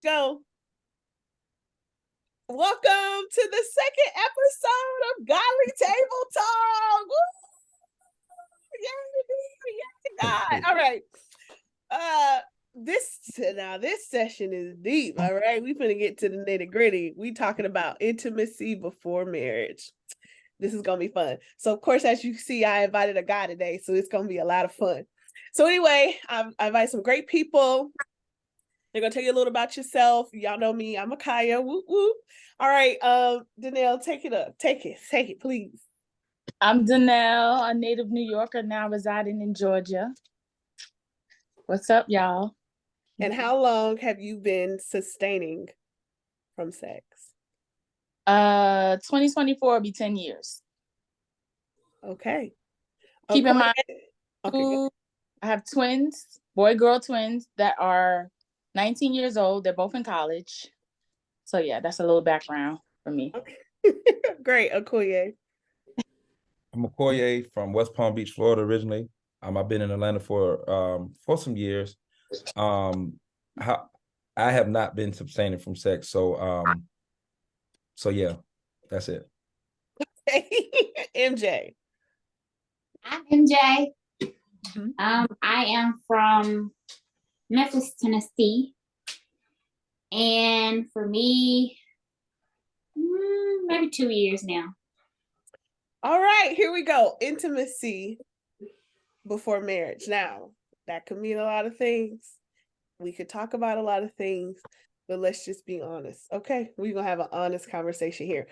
Go. Welcome to the second episode of Godly Table Talk. Woo! Yay, God. All right. This session is deep. All right. We're gonna get to the nitty-gritty. We talking about intimacy before marriage. This is gonna be fun. So, of course, as you see, I invited a guy today, so it's gonna be a lot of fun. So, anyway, I invited some great people. They're gonna tell you a little about yourself. Y'all know me. I'm Akaya. Whoop whoop. All right, Danelle, take it up. Take it, please. I'm Danelle, a native New Yorker now residing in Georgia. What's up, y'all? And how long have you been sustaining from sex? 2024 will be 10 years. Okay. Keep in mind, okay. I have twins, boy-girl twins that are 19 years old. They're both in college. So yeah, that's a little background for me. Okay. Great, Okoye. I'm Okoye from West Palm Beach, Florida originally. I've been in Atlanta for some years. I have not been sustaining from sex, so yeah, that's it. MJ. I'm MJ. I am from Memphis, Tennessee. And for me, maybe 2 years now. All right, here we go. Intimacy before marriage. Now, that could mean a lot of things. We could talk about a lot of things, but let's just be honest. Okay, we're gonna have an honest conversation here.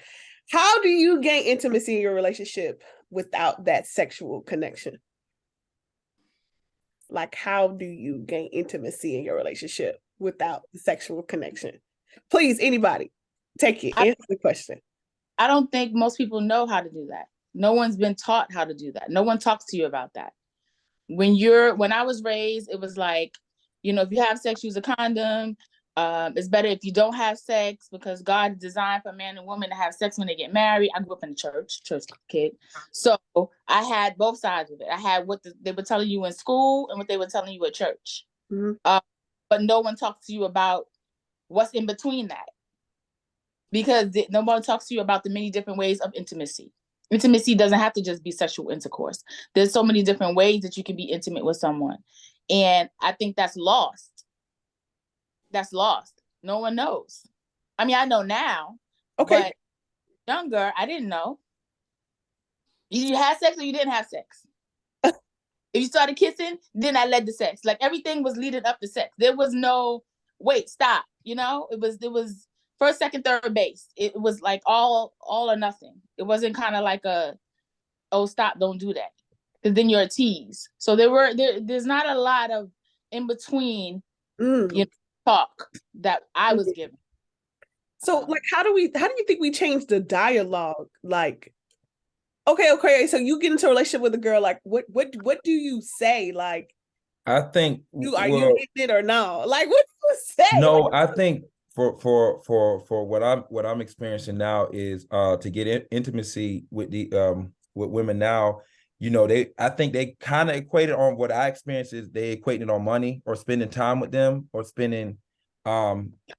How do you gain intimacy in your relationship without that sexual connection? Like, how do you gain intimacy in your relationship without the sexual connection? Please, anybody, take it. Answer the question. I don't think most people know how to do that. No one's been taught how to do that. No one talks to you about that. When I was raised, it was like, if you have sex, use a condom. It's better if you don't have sex because God designed for man and woman to have sex when they get married. I grew up in the church kid. So I had both sides of it. I had what they were telling you in school and what they were telling you at church. Mm-hmm. But no one talks to you about what's in between that. Because no one talks to you about the many different ways of intimacy. Intimacy doesn't have to just be sexual intercourse. There's so many different ways that you can be intimate with someone. And I think that's lost. That's lost. No one knows. I mean, I know now. Okay. But younger, I didn't know. You had sex or you didn't have sex. If you started kissing, then that led to sex. Like everything was leading up to sex. There was no, wait, stop. It was first, second, third base. It was like all or nothing. It wasn't kind of like oh, stop, don't do that. Because then you're a tease. So there's not a lot of in between talk that I was given. So like how do you think we change the dialogue? Like, okay, so you get into a relationship with a girl, like what do you say? Like, I think are you in it or no? Like, what do you say? No, I think for what I'm experiencing now is to get intimacy with with women now. I think they kind of equated on what I experienced is they equated on money or spending time with them or spending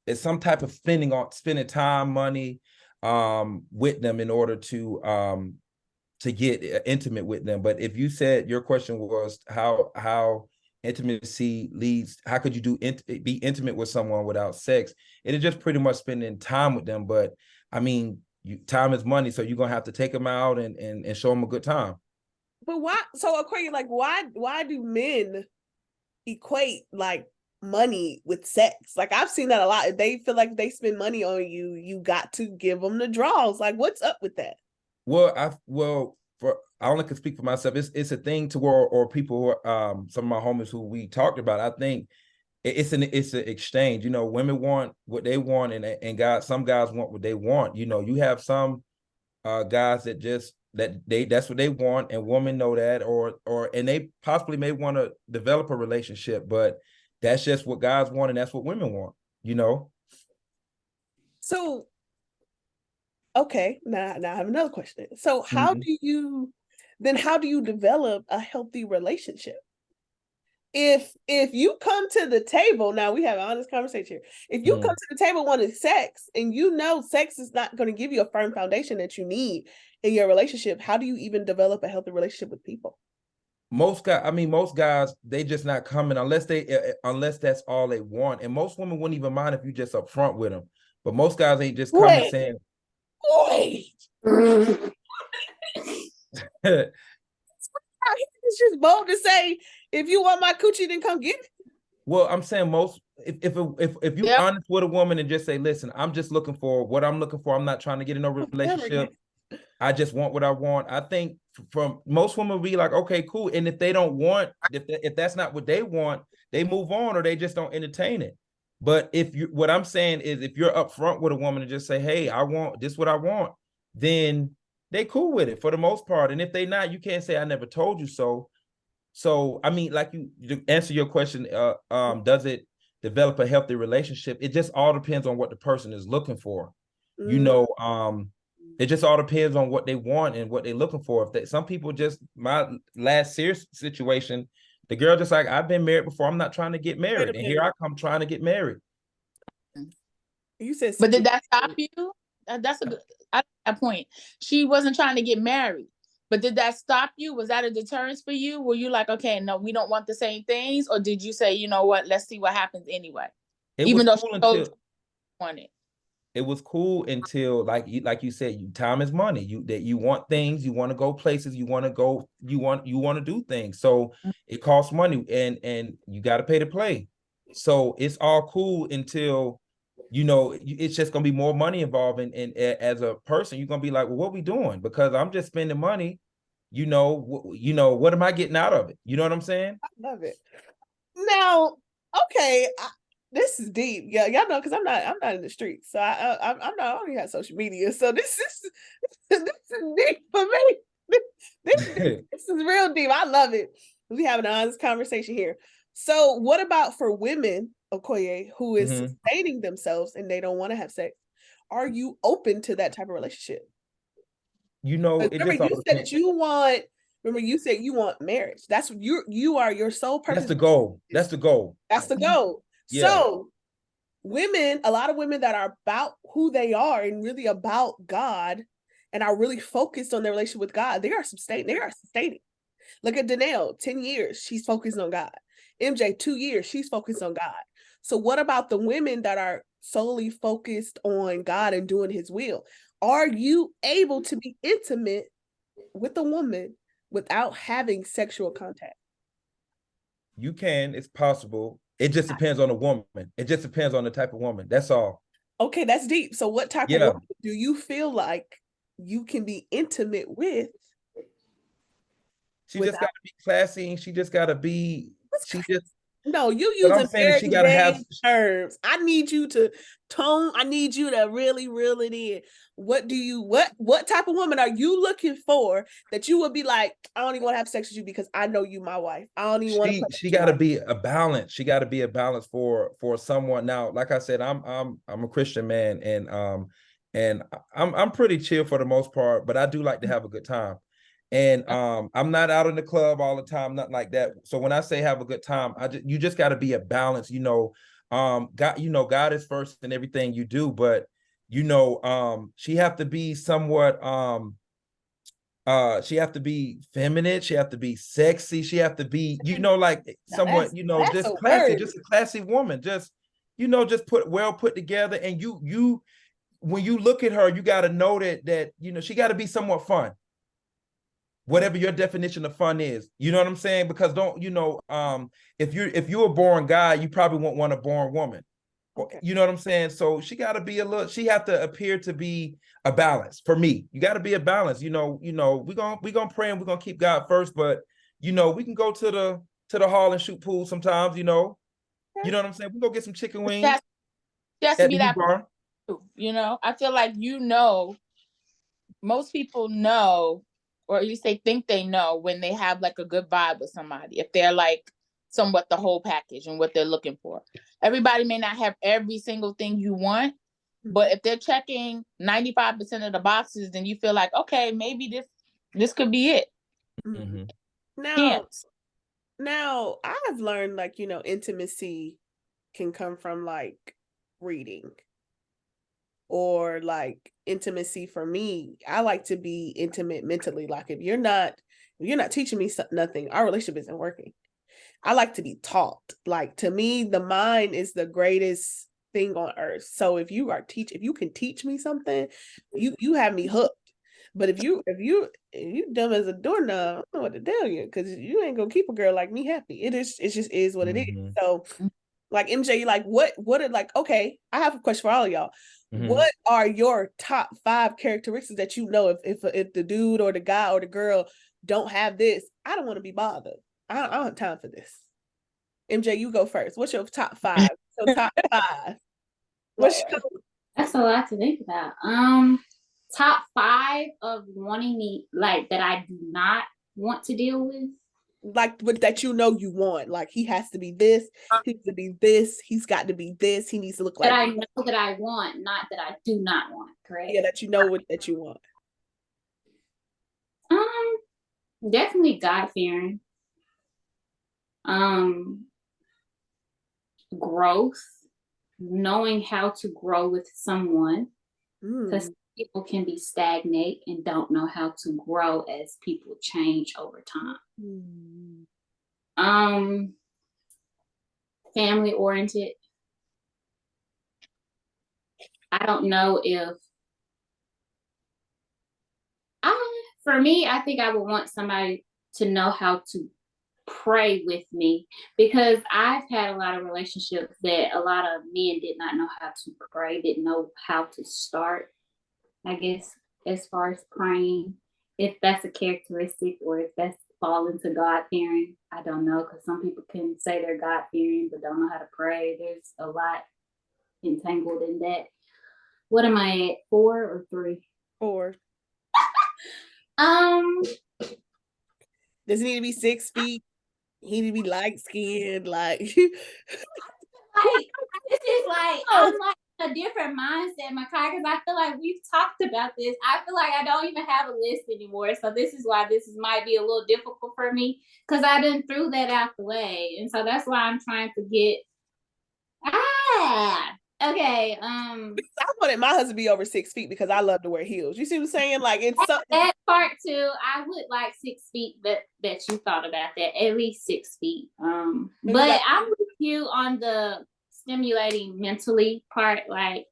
it's some type of spending time, money with them in order to get intimate with them. But if you said your question was how intimacy leads, how could you be intimate with someone without sex? It is just pretty much spending time with them. But I mean, time is money, so you're gonna have to take them out and show them a good time. But why? So according, like, why do men equate like money with sex? Like I've seen that a lot. If they feel like they spend money on you, you got to give them the draws. Like, what's up with that? I only can speak for myself. It's a thing to where or people who some of my homies who we talked about. I think it's an exchange. Women want what they want, and some guys want what they want. You have some guys that's what they want, and women know that, and they possibly may want to develop a relationship, but that's just what guys want, and that's what women want. So, okay, now I have another question. So, how do you develop a healthy relationship? if you come to the table, now we have an honest conversation here. If you come to the table wanting sex and you know sex is not going to give you a firm foundation that you need in your relationship, how do you even develop a healthy relationship with people? Most guys, they just not coming unless that's all they want. And most women wouldn't even mind if you just upfront with them. But most guys ain't just coming saying, wait. It's just bold to say, if you want my coochie, then come get it. Well, I'm saying most, if you honest with a woman and just say, listen, I'm just looking for what I'm looking for. I'm not trying to get in a relationship. I just want what I want. I think from most women be like, okay, cool. And if they don't want, if that's not what they want, they move on or they just don't entertain it. But what I'm saying is if you're upfront with a woman and just say, hey, I want this, what I want, then they cool with it for the most part. And if they not, you can't say I never told you so. So, I mean, like you answer your question, does it develop a healthy relationship? It just all depends on what the person is looking for. You know, it just all depends on what they want and what they're looking for. Some people just, my last serious situation, the girl just like, I've been married before. I'm not trying to get married. And here I come trying to get married. You said, but did that stop you? That's a good point. She wasn't trying to get married, but did that stop you? Was that a deterrence for you? Were you like, okay, no, we don't want the same things? Or did you say, you know what, let's see what happens anyway? Even though she told you wanted. It was cool until like you said, time is money. You want things, you want to go places, you want to do things. So it costs money and you got to pay to play. So it's all cool until, you know, it's just gonna be more money involved. And as a person, you're gonna be like, well, what we doing? Because I'm just spending money. You know, what am I getting out of it? You know what I'm saying? I love it. Now, okay, this is deep. Yeah, y'all know because I'm not in the streets, so I'm not. I don't even have social media, so this is deep for me. This is real deep. I love it. We having an honest conversation here. So, what about for women, Okoye, who is sustaining themselves and they don't want to have sex? Are you open to that type of relationship? You know, it remember, just you said that you want. Remember, you said you want marriage. That's you are your sole purpose. That's the goal. That's the goal. That's the goal. Yeah. So women, a lot of women that are about who they are and really about God and are really focused on their relationship with God, they are sustaining. Look at Danelle, 10 years, she's focused on God. MJ, 2 years, she's focused on God. So what about the women that are solely focused on God and doing his will? Are you able to be intimate with a woman without having sexual contact? You can, it's possible. It just depends on the woman. It just depends on the type of woman. That's all. Okay, that's deep. So what type of woman do you feel like you can be intimate with? She just got to be classy. And she just got to be, no, you using very she gotta have terms. I need you to I need you to really reel it in. What type of woman are you looking for that you would be like, I don't even want to have sex with you because I know you my wife. I don't even want to. She got to be a balance. She got to be a balance for someone. Now, like I said, I'm a Christian man, and I'm pretty chill for the most part, but I do like to have a good time. And I'm not out in the club all the time, nothing like that. So when I say have a good time, you just got to be a balance. You know, God is first in everything you do, but she have to be somewhat she have to be feminine, she have to be sexy, she have to be, like somewhat, just classy, just a classy woman, just put together. And you when you look at her, you got to know that she got to be somewhat fun. Whatever your definition of fun is, you know what I'm saying? Because if you're a boring guy, you probably won't want a boring woman. Okay. You know what I'm saying? So she got to be she have to appear to be a balance for me. You got to be a balance. We're gonna pray and we're gonna keep God first, but we can go to the hall and shoot pool sometimes, You know what I'm saying? We go get some chicken wings. She has to be that bar. I feel like most people know, or at least they think they know when they have like a good vibe with somebody, if they're like somewhat the whole package and what they're looking for. Everybody may not have every single thing you want, but if they're checking 95% of the boxes, then you feel like, okay, maybe this could be it. Now, Now I've learned like, intimacy can come from like reading or like intimacy for me. I like to be intimate mentally. Like if you're not teaching me nothing, our relationship isn't working. I like to be taught. Like to me, the mind is the greatest thing on earth. So if you can teach me something, you have me hooked. But if you dumb as a doorknob, I don't know what to tell you because you ain't gonna keep a girl like me happy. It just is what it is. So like MJ, like what are like, okay, I have a question for all of y'all. What are your top 5 characteristics that if the dude or the guy or the girl don't have this, I don't want to be bothered. I don't have time for this. MJ, you go first. What's your top 5? So top 5. What's your That's a lot to think about. Top 5 of wanting me like that I do not want to deal with. like that you want? Like he has to be this, he has to be this, he's got to be this, he needs to look like that I know that I want, not that I do not want, correct? Yeah, that you know what that you want. Definitely God-fearing. Growth, knowing how to grow with someone, because people can be stagnate and don't know how to grow as people change over time. Family oriented. I don't know if for me, I think I would want somebody to know how to pray with me, because I've had a lot of relationships that a lot of men did not know how to pray, didn't know how to start, I guess, as far as praying. If that's a characteristic or if that's fall into God-fearing, I don't know, because some people can say they're God-fearing but don't know how to pray. There's a lot entangled in that. What am I at, 4 or 3? 4. Does he need to be 6 feet? He need to be light skinned, like this is like I'm like a different mindset, Makai, because I feel like we've talked about this. I feel like I don't even have a list anymore. So this is why might be a little difficult for me, because I didn't threw that out the way. And so that's why I'm trying to get okay. I wanted my husband to be over 6 feet because I love to wear heels. You see what I'm saying? Like it's something that part too. I would like 6 feet that you thought about that. At least 6 feet. But I'm with you on the stimulating mentally part. Like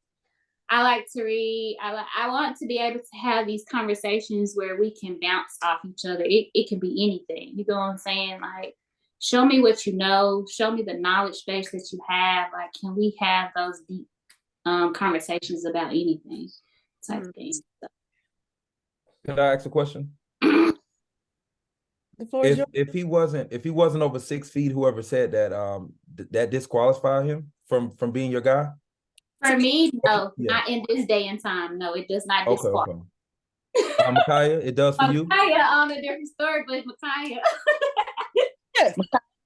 I like to read. I want to be able to have these conversations where we can bounce off each other. It can be anything. You know what I'm saying? Like, show me what you know. Show me the knowledge base that you have. Like, can we have those deep conversations about anything type thing? So. Can I ask a question? If he wasn't over 6 feet, whoever said that, that disqualify him from being your guy? For me, no, not in this day and time. No, it does not disqualify. Okay. Makaya, it does for you? Makaya on a different story, but Makaya. Yes.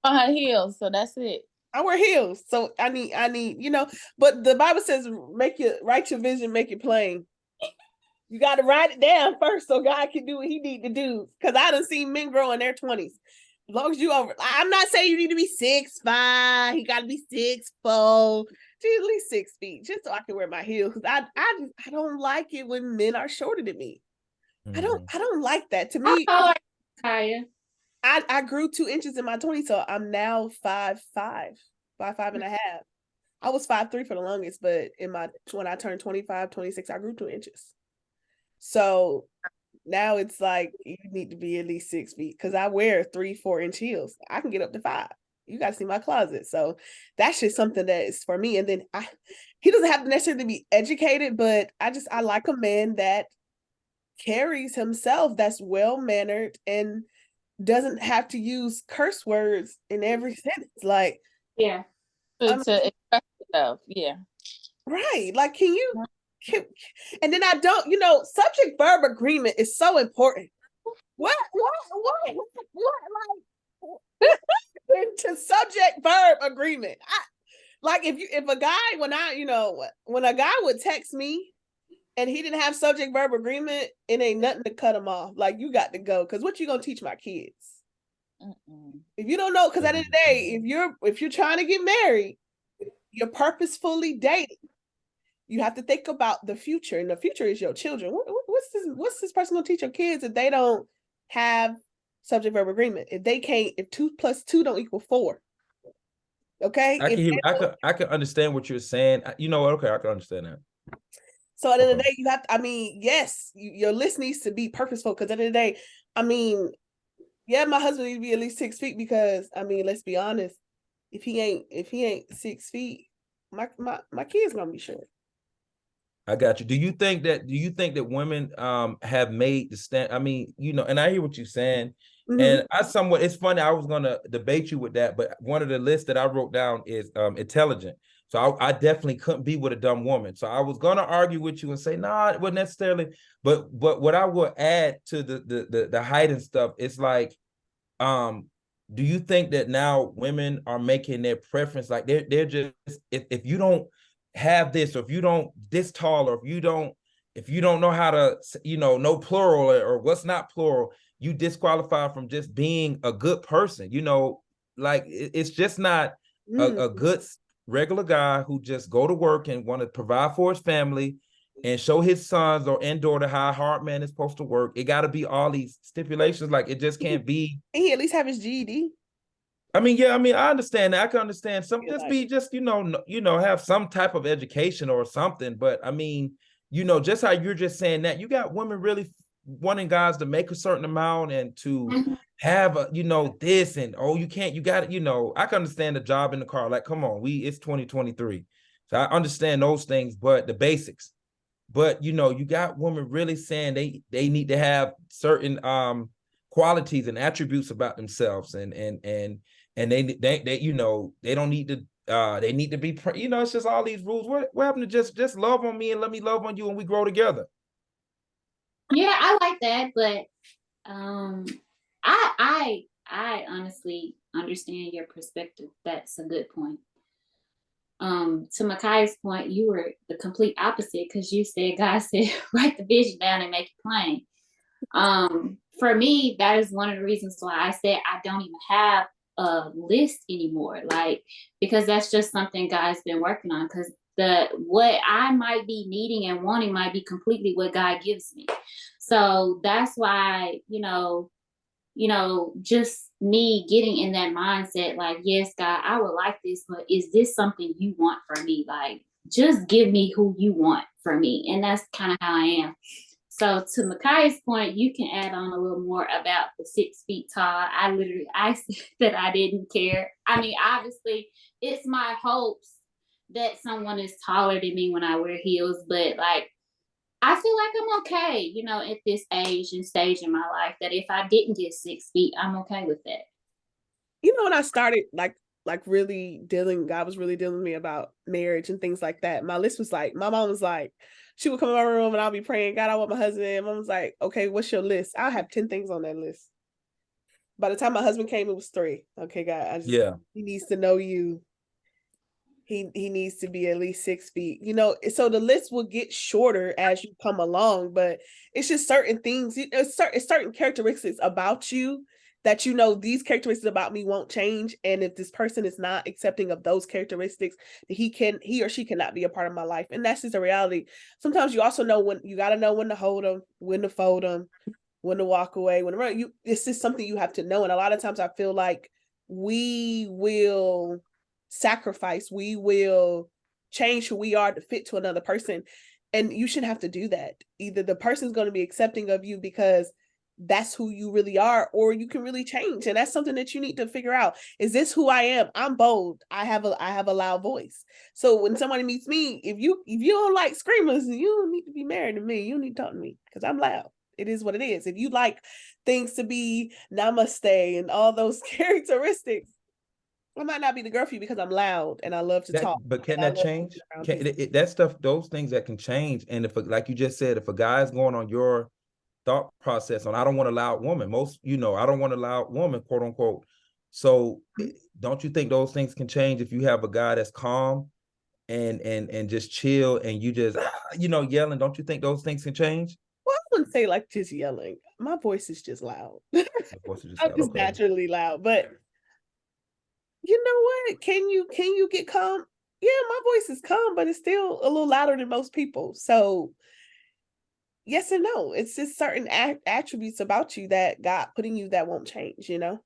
On her heels, so that's it. I wear heels, so I need, but the Bible says, write your vision, make it plain. You got to write it down first so God can do what he need to do. Because I done seen men grow in their 20s. As long as you I'm not saying you need to be 6'5". He got to be 6'4". At least 6 feet, just so I can wear my heels. Because I don't like it when men are shorter than me. I don't like that. To me, I grew 2 inches in my 20s, so I'm now 5'5", 5'5.5". I was 5'3" for the longest, but when I turned 25, 26, I grew 2 inches. So now it's like you need to be at least 6 feet, because I wear 3-4 inch heels. I can get up to 5. You got to see my closet. So that's just something that is for me. And then he doesn't have to necessarily be educated, but I like a man that carries himself, that's well-mannered and doesn't have to use curse words in every sentence. Like, to express yourself. Yeah. Right. Like, and then I don't, subject verb agreement is so important. What like into subject verb agreement? If a guy, when a guy would text me and he didn't have subject verb agreement, it ain't nothing to cut him off. Like, you got to go, because what you gonna teach my kids? If you don't know, because at the end of the day, if you're trying to get married, you're purposefully dating. You have to think about the future, and the future is your children. What's this person gonna teach your kids if they don't have subject verb agreement? If they can't, if 2 + 2 don't equal 4, okay? I can understand what you're saying. You know what? Okay, I can understand that. So at the end of the day, you have to, I mean, yes, your list needs to be purposeful, because at the end of the day, I mean, yeah, my husband needs to be at least 6 feet, because I mean, let's be honest, if he ain't 6 feet, my kid's gonna be short. I got you. Do you think that women have made the stand? I mean, you know, and I hear what you're saying. And it's funny, I was gonna debate you with that, but one of the lists that I wrote down is intelligent. So I definitely couldn't be with a dumb woman. So I was gonna argue with you and say, nah, it wasn't necessarily, but what I would add to the height and stuff, it's like, do you think that now women are making their preference, like they're just, if you don't have this, or if you don't this tall, or if you don't know how to, you know plural, or what's not plural, you disqualify from just being a good person, you know, like it's just not a good regular guy who just go to work and want to provide for his family and show his sons or and daughter how a hard man is supposed to work. It got to be all these stipulations. Like, it just can't be. He at least have his GED. I mean, yeah, I mean, I understand that. I can understand some, have some type of education or something. But I mean, just how you're just saying that, you got women really wanting guys to make a certain amount and to have this, and you got it, I can understand the job in the car. Like, come on, it's 2023. So I understand those things, but the basics. But you got women really saying they need to have certain qualities and attributes about themselves, and they don't need to they need to be it's just all these rules. What happened to just love on me and let me love on you and we grow together? Yeah, I like that, but I honestly understand your perspective. That's a good point. To Makai's point, you were the complete opposite, because you said God said write the vision down and make it plain. For me, that is one of the reasons why I said I don't even have a list anymore, like, because that's just something God's been working on, because what I might be needing and wanting might be completely what God gives me. So that's why, just me getting in that mindset, like, yes, God, I would like this, but is this something you want for me? Like, just give me who you want for me. And that's kind of how I am. So to Makai's point, you can add on a little more about the 6 feet tall. I said that I didn't care. I mean, obviously, it's my hopes that someone is taller than me when I wear heels, but like, I feel like I'm okay, at this age and stage in my life, that if I didn't get 6 feet, I'm okay with that. When I started like really God was really dealing with me about marriage and things like that, my list was like, my mom was like, she would come in my room and I'll be praying, God, I want my husband. Mom was like, okay, what's your list? I'll have 10 things on that list. By the time my husband came, it was 3. Okay, God, he needs to know you. He needs to be at least 6 feet, so the list will get shorter as you come along, but it's just certain things, it's certain characteristics about you that, these characteristics about me won't change. And if this person is not accepting of those characteristics, he or she cannot be a part of my life. And that's just a reality. Sometimes you also know you got to know when to hold them, when to fold them, when to walk away, when to run. This is something you have to know. And a lot of times I feel like we will sacrifice, we will change who we are to fit to another person. And you shouldn't have to do that. Either the person's going to be accepting of you because that's who you really are, or you can really change. And that's something that you need to figure out. Is this who I am? I'm bold. I have a loud voice. So when somebody meets me, if you don't like screamers, you don't need to be married to me. You don't need to talk to me, because I'm loud. It is what it is. If you like things to be namaste and all those characteristics, I might not be the girl for you, because I'm loud and I love to talk. But can that change? That stuff, those things that can change. And if, like you just said, if a guy's going on your thought process on, I don't want a loud woman, I don't want a loud woman, quote unquote. So don't you think those things can change if you have a guy that's calm and just chill, and you just yelling? Don't you think those things can change? Well, I wouldn't say like just yelling. My voice is just loud. Voice is just I'm loud. just Okay. naturally loud. But you know what? Can you get calm? Yeah, my voice is calm, but it's still a little louder than most people. So yes and no. It's just certain attributes about you that God put in you that won't change, you know?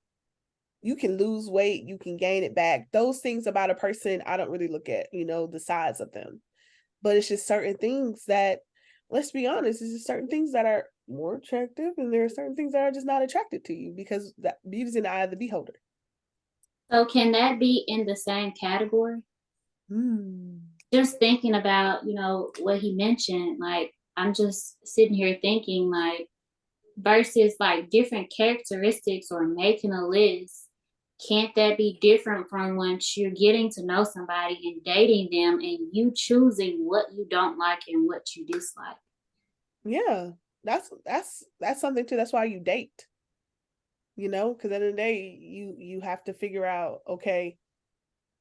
You can lose weight, you can gain it back. Those things about a person, I don't really look at, you know, the size of them. But it's just certain things that, let's be honest, it's just certain things that are more attractive, and there are certain things that are just not attracted to you because that beauty's in the eye of the beholder. So can that be in the same category? Just thinking about, you know, what he mentioned, like I'm just sitting here thinking like versus like different characteristics or making a list, can't that be different from once you're getting to know somebody and dating them and you choosing what you don't like and what you dislike? Yeah, that's something too. That's why you date, you know, because at the end of the day, you have to figure out, okay,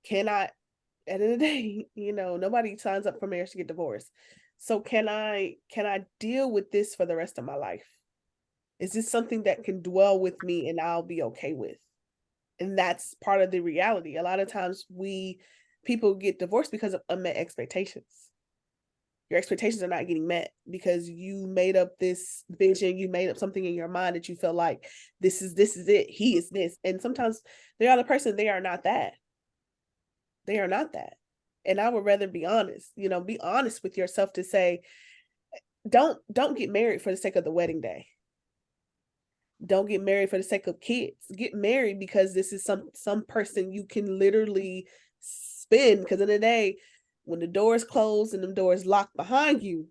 can I, at the end of the day, you know, nobody signs up for marriage to get divorced. So can I deal with this for the rest of my life? Is this something that can dwell with me and I'll be okay with? And that's part of the reality. A lot of times people get divorced because of unmet expectations. Your expectations are not getting met because you made up this vision, you made up something in your mind that you feel like this is it, he is this. And sometimes the other person, they are not that. They are not that. And I would rather be honest, you know, be honest with yourself to say, don't get married for the sake of the wedding day. Don't get married for the sake of kids. Get married because this is some person you can literally spend. Because in the day, when the doors close and the doors locked behind you,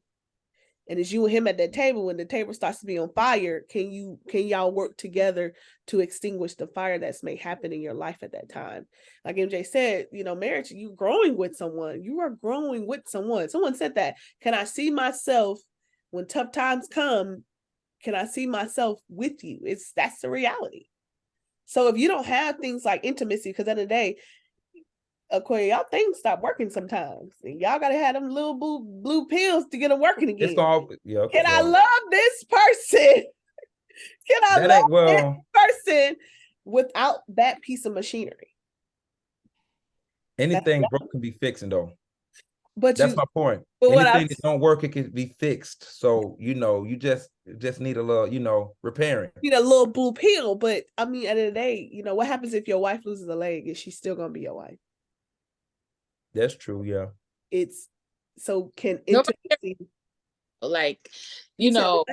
and it's you and him at that table, when the table starts to be on fire, can y'all work together to extinguish the fire that's may happen in your life at that time? Like MJ said, you know, marriage, you growing with someone. You are growing with someone. Someone said that. Can I see myself when tough times come? Can I see myself with you? That's the reality. So if you don't have things like intimacy, because at the end of the day, okay, y'all things stop working sometimes. And y'all gotta have them little blue pills to get them working It's again. all yeah. Can I Well, love this person? Can I that ain't love this person without that piece of machinery? anything broke can be fixed, though. But That's my point. but what Anything that don't work, it can be fixed. So you know, you just need a little, you know, repairing. need a little blue pill. But I mean, at the end of the day, you know, what happens if your wife loses a leg? Is she still gonna be your wife? That's true. Yeah. It's so can Nobody, intimacy like, you know,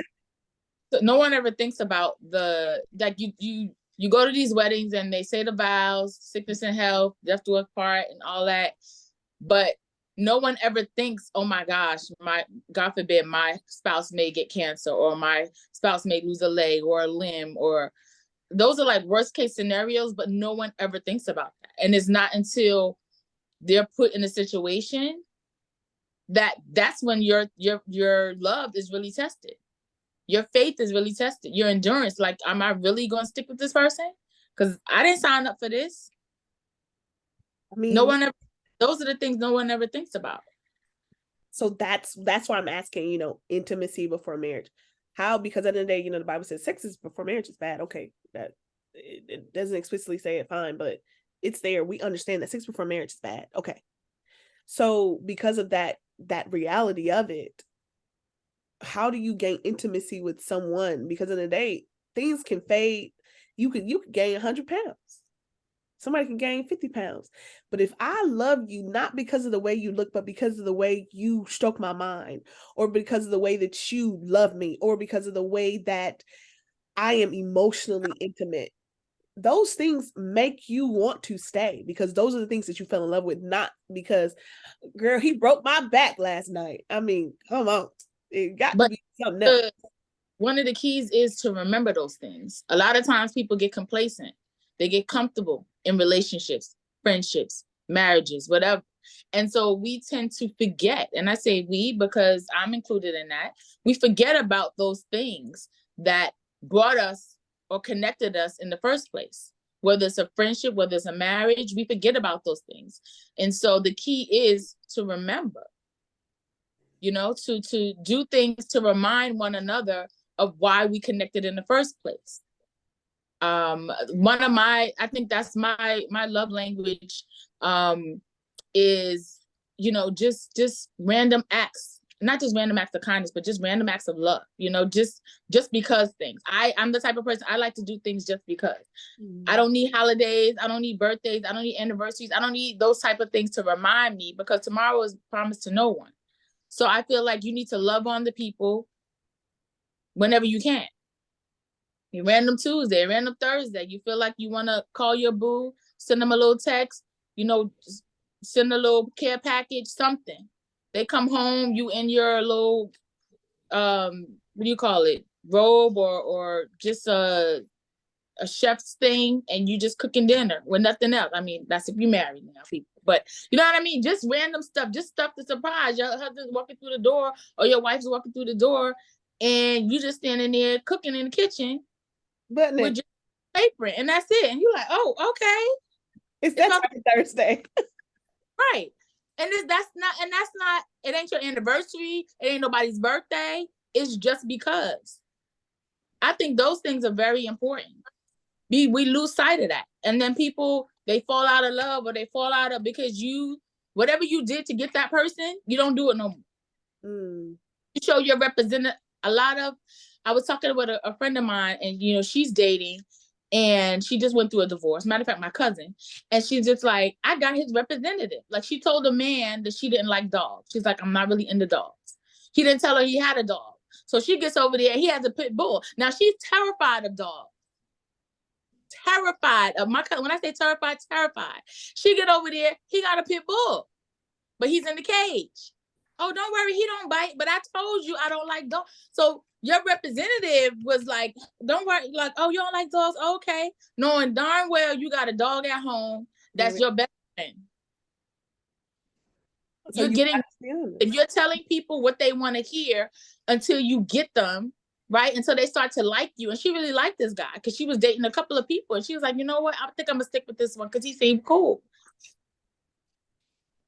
no one ever thinks about the, like, you go to these weddings and they say the vows, sickness and health, death do us part, and all that, but no one ever thinks, oh my gosh, my God forbid my spouse may get cancer, or my spouse may lose a leg or a limb, or those are like worst case scenarios, but no one ever thinks about that. And it's not until they're put in a situation that's when your love is really tested. Your faith is really tested. Your endurance, like, am I really going to stick with this person? Because I didn't sign up for this. I mean, No one ever, those are the things no one ever thinks about. so that's why I'm asking, you know, intimacy before marriage. How? Because at the end of the day, you know, the Bible says sex is before marriage is bad. Okay, that it doesn't explicitly say it, fine, but it's there. We understand that sex before marriage is bad. Okay. So because of that reality of it, how do you gain intimacy with someone? Because in the day, things can fade. You could gain 100 pounds. Somebody can gain 50 pounds. But if I love you, not because of the way you look, but because of the way you stroke my mind, or because of the way that you love me, or because of the way that I am emotionally intimate, those things make you want to stay, because those are the things that you fell in love with, not because, girl, he broke my back last night. I mean, come on. It got to be something else. One of the keys is to remember those things. A lot of times people get complacent. They get comfortable in relationships, friendships, marriages, whatever. And so we tend to forget, and I say we because I'm included in that. We forget about those things that brought us or connected us in the first place. Whether it's a friendship, whether it's a marriage, we forget about those things. And so the key is to remember, you know, to do things to remind one another of why we connected in the first place. I think that's my love language, is, just random acts, not just random acts of kindness, but just random acts of love, just because things. I'm the type of person, I like to do things just because. I don't need holidays, I don't need birthdays, I don't need anniversaries, I don't need those type of things to remind me, because tomorrow is promised to no one. So I feel like you need to love on the people whenever you can. Random Tuesday, random Thursday, you feel like you want to call your boo, send them a little text, send a little care package, something. They come home, you in your little, what do you call it, robe, or just a chef's thing, and you just cooking dinner with nothing else. I mean, that's if you're married now, people. But you know what I mean? Just random stuff, just stuff to surprise. Your husband's walking through the door, or your wife's walking through the door, and you just standing there cooking in the kitchen with just apron, and that's it. And you're like, oh, okay. It's that type of Thursday. Right. And that's not, it ain't your anniversary, it ain't nobody's birthday. It's just because. I think those things are very important. We lose sight of that. And then people, they fall out of love, or they fall out of, because whatever you did to get that person, you don't do it no more. You show your representative I was talking with a friend of mine, and she's dating, and she just went through a divorce. Matter of fact, my cousin, and she's just like, I got his representative. Like, she told a man that she didn't like dogs. She's like, I'm not really into dogs. He didn't tell her he had a dog. So she gets over there, he has a pit bull. Now she's terrified of dogs. Terrified of my cousin. When I say terrified, she get over there, he got a pit bull, but he's in the cage. Oh, don't worry, he don't bite, but I told you I don't like dogs. So your representative was like, don't worry, like, oh, you don't like dogs? Okay. Knowing darn well you got a dog at home that's your best friend. So if you're telling people what they want to hear until you get them, right? Until they start to like you. And she really liked this guy, because she was dating a couple of people, and she was like, you know what? I think I'm gonna stick with this one because he seemed cool.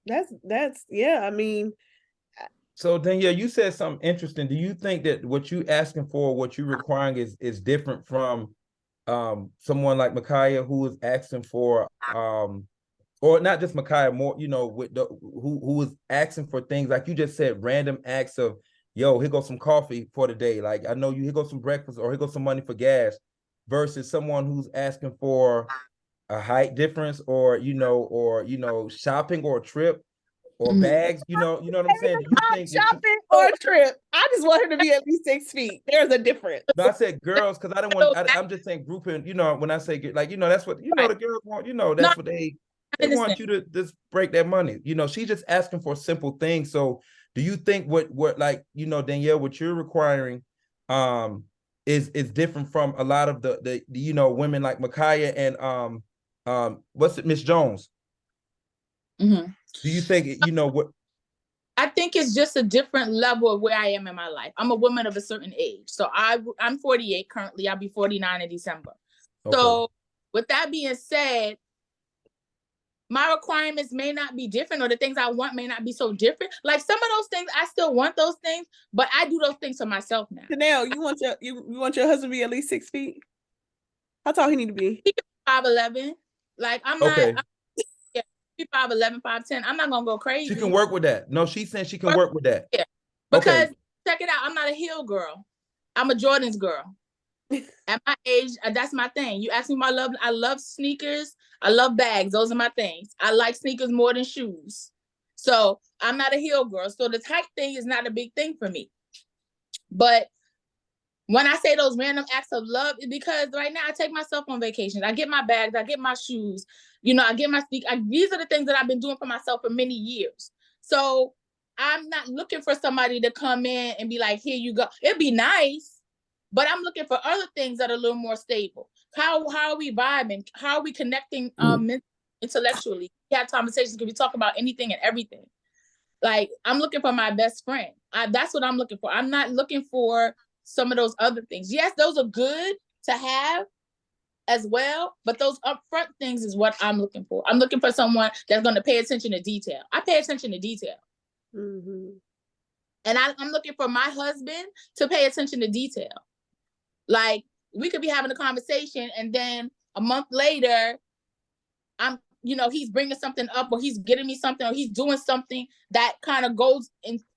That's yeah, I mean. So Danielle, you said something interesting. Do you think that what you asking for, what you requiring is different from someone like Micaiah, who is asking for or not just Micaiah, more, with who is asking for things like you just said, random acts of, yo, here goes some coffee for the day. Like, I know you, here goes some breakfast, or here goes some money for gas, versus someone who's asking for a height difference, or shopping, or a trip, or bags. You know what I'm saying? Do you think shopping or a trip? I just want her to be at least 6 feet. There's a difference. No, I said girls, because I don't want. I'm just saying grouping. When I say, like, that's what the girls want. That's what they want you to just break that money. She's just asking for simple things. So, do you think what like, Danielle, what you're requiring, is different from a lot of the women like Micaiah and what's it, Miss Jones? Mm-hmm. Do you think what? I think it's just a different level of where I am in my life. I'm a woman of a certain age. So I'm 48 currently. I'll be 49 in December. Okay. So with that being said, my requirements may not be different, or the things I want may not be so different. Like, some of those things, I still want those things, but I do those things for myself now. Chanel, you want your husband to be at least 6 feet? How tall he need to be? He can be 5'11". Like, I'm okay. not. 5'11", 5'10". I'm not gonna go crazy. She can work with that. No, she's saying she can work with that. Yeah. Because check it out, I'm not a heel girl. I'm a Jordan's girl. At my age, that's my thing. You ask me my love. I love sneakers. I love bags. Those are my things. I like sneakers more than shoes. So I'm not a heel girl. So the height thing is not a big thing for me. But when I say those random acts of love, it's because right now I take myself on vacations. I get my bags. I get my shoes. I get my sneakers. These are the things that I've been doing for myself for many years. So I'm not looking for somebody to come in and be like, here you go. It'd be nice, but I'm looking for other things that are a little more stable. How are we vibing? How are we connecting intellectually? We have conversations because we talk about anything and everything. Like, I'm looking for my best friend. That's what I'm looking for. I'm not looking for some of those other things. Yes, those are good to have as well, but those upfront things is what I'm looking for. I'm looking for someone that's going to pay attention to detail. I pay attention to detail. Mm-hmm. And I'm looking for my husband to pay attention to detail. Like, we could be having a conversation, and then a month later, he's bringing something up, or he's getting me something, or he's doing something that kind of goes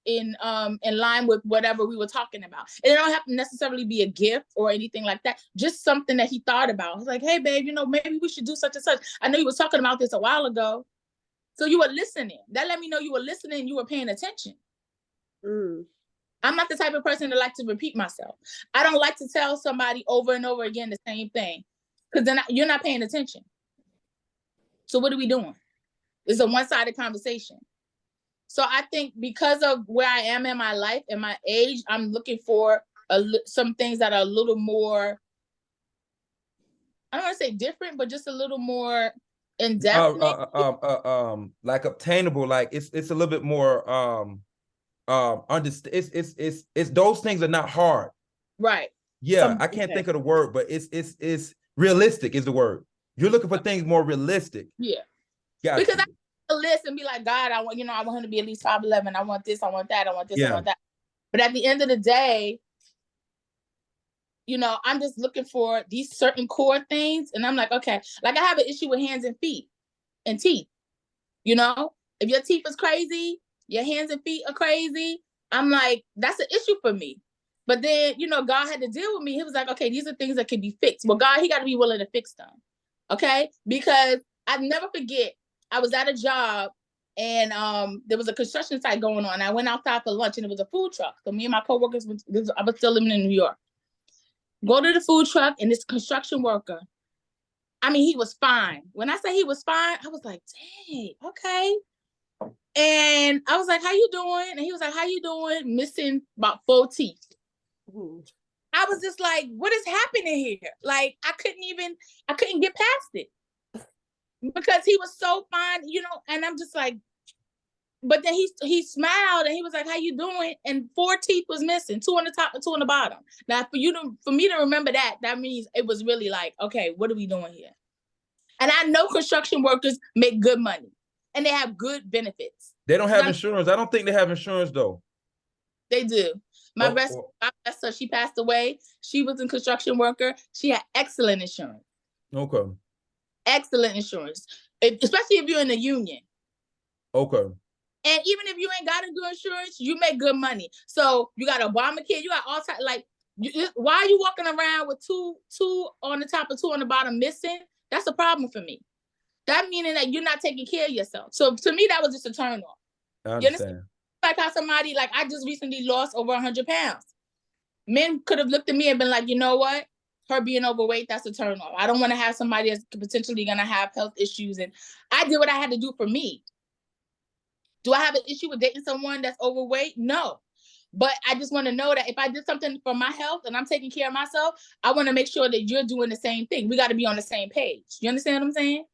in line with whatever we were talking about. And it don't have to necessarily be a gift or anything like that. Just something that he thought about. I was like, hey, babe, maybe we should do such and such. I know you were talking about this a while ago. So you were listening. That let me know you were listening. You were paying attention. I'm not the type of person that like to repeat myself. I don't like to tell somebody over and over again the same thing, because then you're not paying attention. So what are we doing? It's a one-sided conversation. So I think because of where I am in my life and my age, I'm looking for some things that are a little more, I don't want to say different, but just a little more in depth. Like obtainable, like it's a little bit more understand. It's those things are not hard. Right. Yeah, I can't think of the word, but it's realistic is the word. You're looking for things more realistic. Yeah. Gotcha. Because I a list and be like, God, I want him to be at least 5'11". I want this, I want that, I want this, I want that. But at the end of the day, I'm just looking for these certain core things. And I'm like, okay, like I have an issue with hands and feet and teeth. If your teeth is crazy, your hands and feet are crazy, I'm like, that's an issue for me. But then, God had to deal with me. He was like, okay, these are things that can be fixed. Well, God, he got to be willing to fix them. Okay? Because I never forget, I was at a job, and there was a construction site going on. I went outside for lunch, and it was a food truck. So me and my coworkers, I was still living in New York. Go to the food truck, and this construction worker, I mean, he was fine. When I say he was fine, I was like, dang, okay. And I was like, how you doing? And he was like, how you doing? Missing about 4 teeth. I was just like, what is happening here? Like, I couldn't get past it. Because he was so fine, and I'm just like, but then he smiled and he was like, how you doing? And 4 teeth was missing, 2 on the top and 2 on the bottom. Now, for me to remember that means it was really like, okay, what are we doing here? And I know construction workers make good money and they have good benefits. They don't have insurance. I don't think they have insurance though. They do. My best sister, she passed away. She was a construction worker. She had excellent insurance. Okay. Excellent insurance, especially if you're in the union. Okay. And even if you ain't got to do insurance, you make good money. So you got Obamacare, you got all types. Like, why are you walking around with two on the top and 2 on the bottom missing? That's a problem for me. That meaning that you're not taking care of yourself. So to me, that was just a turn off. I understand. Like how somebody, like I just recently lost over 100 pounds. Men could have looked at me and been like, you know what? Her being overweight, that's a turn off. I don't want to have somebody that's potentially going to have health issues. And I did what I had to do for me. Do I have an issue with dating someone that's overweight? No. But I just want to know that if I did something for my health and I'm taking care of myself, I want to make sure that you're doing the same thing. We got to be on the same page. You understand what I'm saying?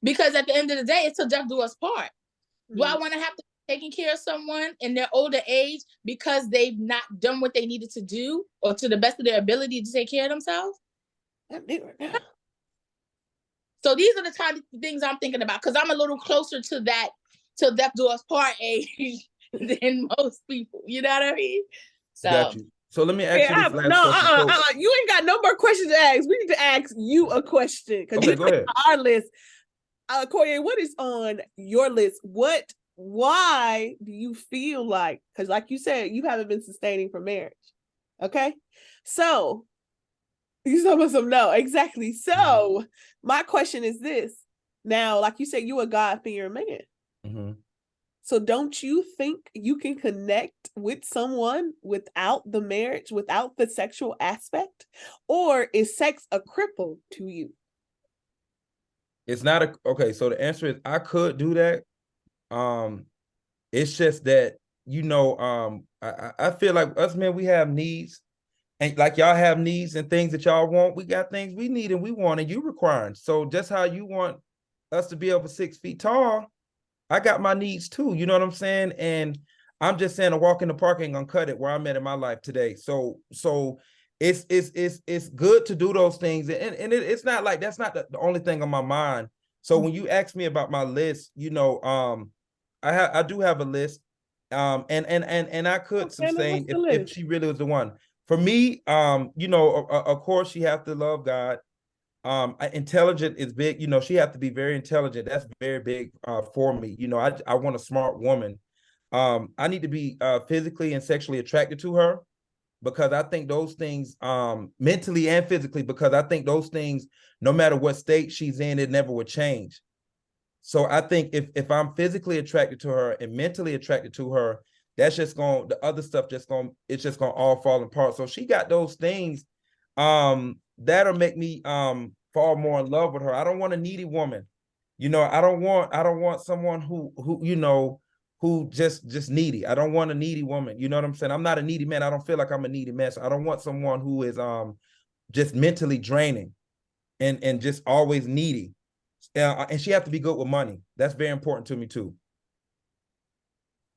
Because at the end of the day, it's till death do us part. Do I want to have to be taking care of someone in their older age because they've not done what they needed to do or to the best of their ability to take care of themselves? So these are the kind of things I'm thinking about, because I'm a little closer to that till death do us part age than most people. You know what I mean? So, got you. So let me ask you this last question. You ain't got no more questions to ask. We need to ask you a question. Okay, go ahead. Our list. Corey, what is on your list? Why do you feel like, because like you said, you haven't been sustaining for marriage. Okay. So you some no, exactly. So my question is this. Now, like you said, you a God-fearing man. Mm-hmm. So don't you think you can connect with someone without the marriage, without the sexual aspect? Or is sex a cripple to you? It's not okay. So the answer is I could do that. It's just that, I feel like us men, we have needs, and like y'all have needs and things that y'all want. We got things we need and we want, and you requiring. So just how you want us to be over 6 feet tall, I got my needs too. You know what I'm saying? And I'm just saying a walk in the park ain't gonna cut it where I'm at in my life today. So it's good to do those things. And it's not like that's not the only thing on my mind. So when you ask me about my list, I do have a list. And I could sustain if she really was the one. For me, you know, of course, she have to love God. Intelligent is big. You know, she have to be very intelligent. That's very big for me. You know, I want a smart woman. I need to be physically and sexually attracted to her, because I think those things, mentally and physically, because I think those things, no matter what state she's in, it never would change. So I think if I'm physically attracted to her and mentally attracted to her, that's just going, the other stuff it's just gonna all fall apart. So she got those things that'll make me fall more in love with her. I don't want a needy woman. You know, I don't want someone who you know, who just needy. I don't want a needy woman. You know what I'm saying? I'm not a needy man. I don't feel like I'm a needy man. So I don't want someone who is just mentally draining and just always needy. And she have to be good with money. That's very important to me too.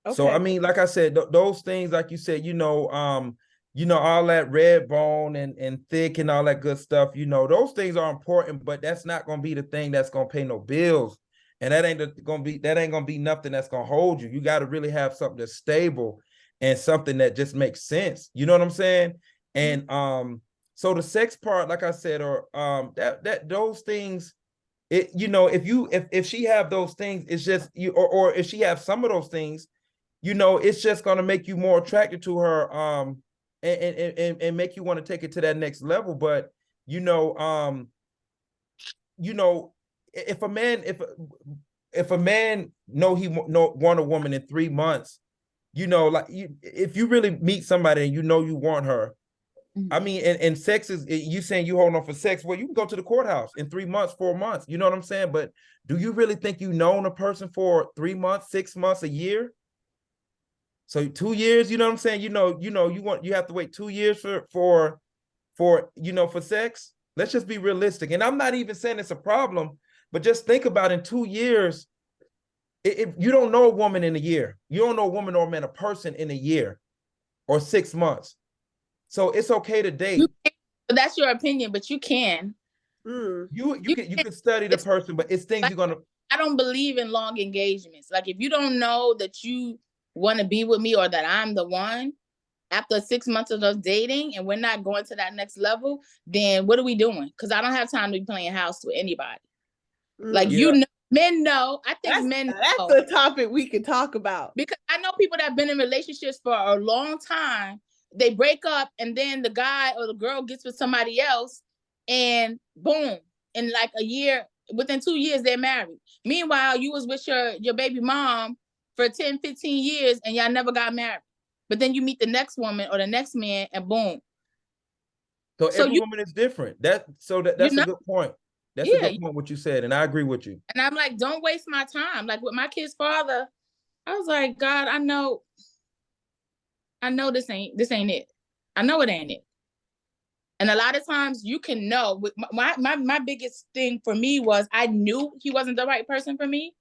Okay. So I mean, like I said, those things, like you said, you know, all that red bone and thick and all that good stuff, you know, those things are important, but that's not gonna be the thing that's gonna pay no bills. And that ain't gonna be nothing that's gonna hold you. You got to really have something that's stable and something that just makes sense. You know what I'm saying? And so the sex part, like I said, or that those things, it, you know, if she have those things, it's just you, or if she have some of those things, you know, it's just gonna make you more attracted to her, and make you want to take it to that next level. But you know, if a man know he want a woman in 3 months, you know, like if you really meet somebody and you know you want her, I mean, and sex is, you saying you holding on for sex, well, you can go to the courthouse in 3 months, 4 months, you know what I'm saying? But do you really think you known a person for 3 months, 6 months, a year? So 2 years, you know what I'm saying? You have to wait 2 years for for sex. Let's just be realistic. And I'm not even saying it's a problem, but just think about in 2 years, if you don't know a woman in a year, you don't know a woman or a man, a person in a year or 6 months. So it's okay to date. That's your opinion, but you can. You can study the person, but it's things like, you're gonna. I don't believe in long engagements. Like if you don't know that you want to be with me or that I'm the one, after 6 months of us dating and we're not going to that next level, then what are we doing? Because I don't have time to be playing house with anybody. Like you know, men know. I think that's a topic we can talk about. Because I know people that have been in relationships for a long time. They break up and then the guy or the girl gets with somebody else and boom, in like a year, within 2 years, they're married. Meanwhile, you was with your baby mom for 10, 15 years and y'all never got married. But then you meet the next woman or the next man and boom. So every woman is different. That's a good point. That's a good point what you said, and I agree with you. And I'm like, don't waste my time. Like with my kid's father, I was like, God, I know this ain't it. I know it ain't it. And a lot of times you can know. My biggest thing for me was I knew he wasn't the right person for me,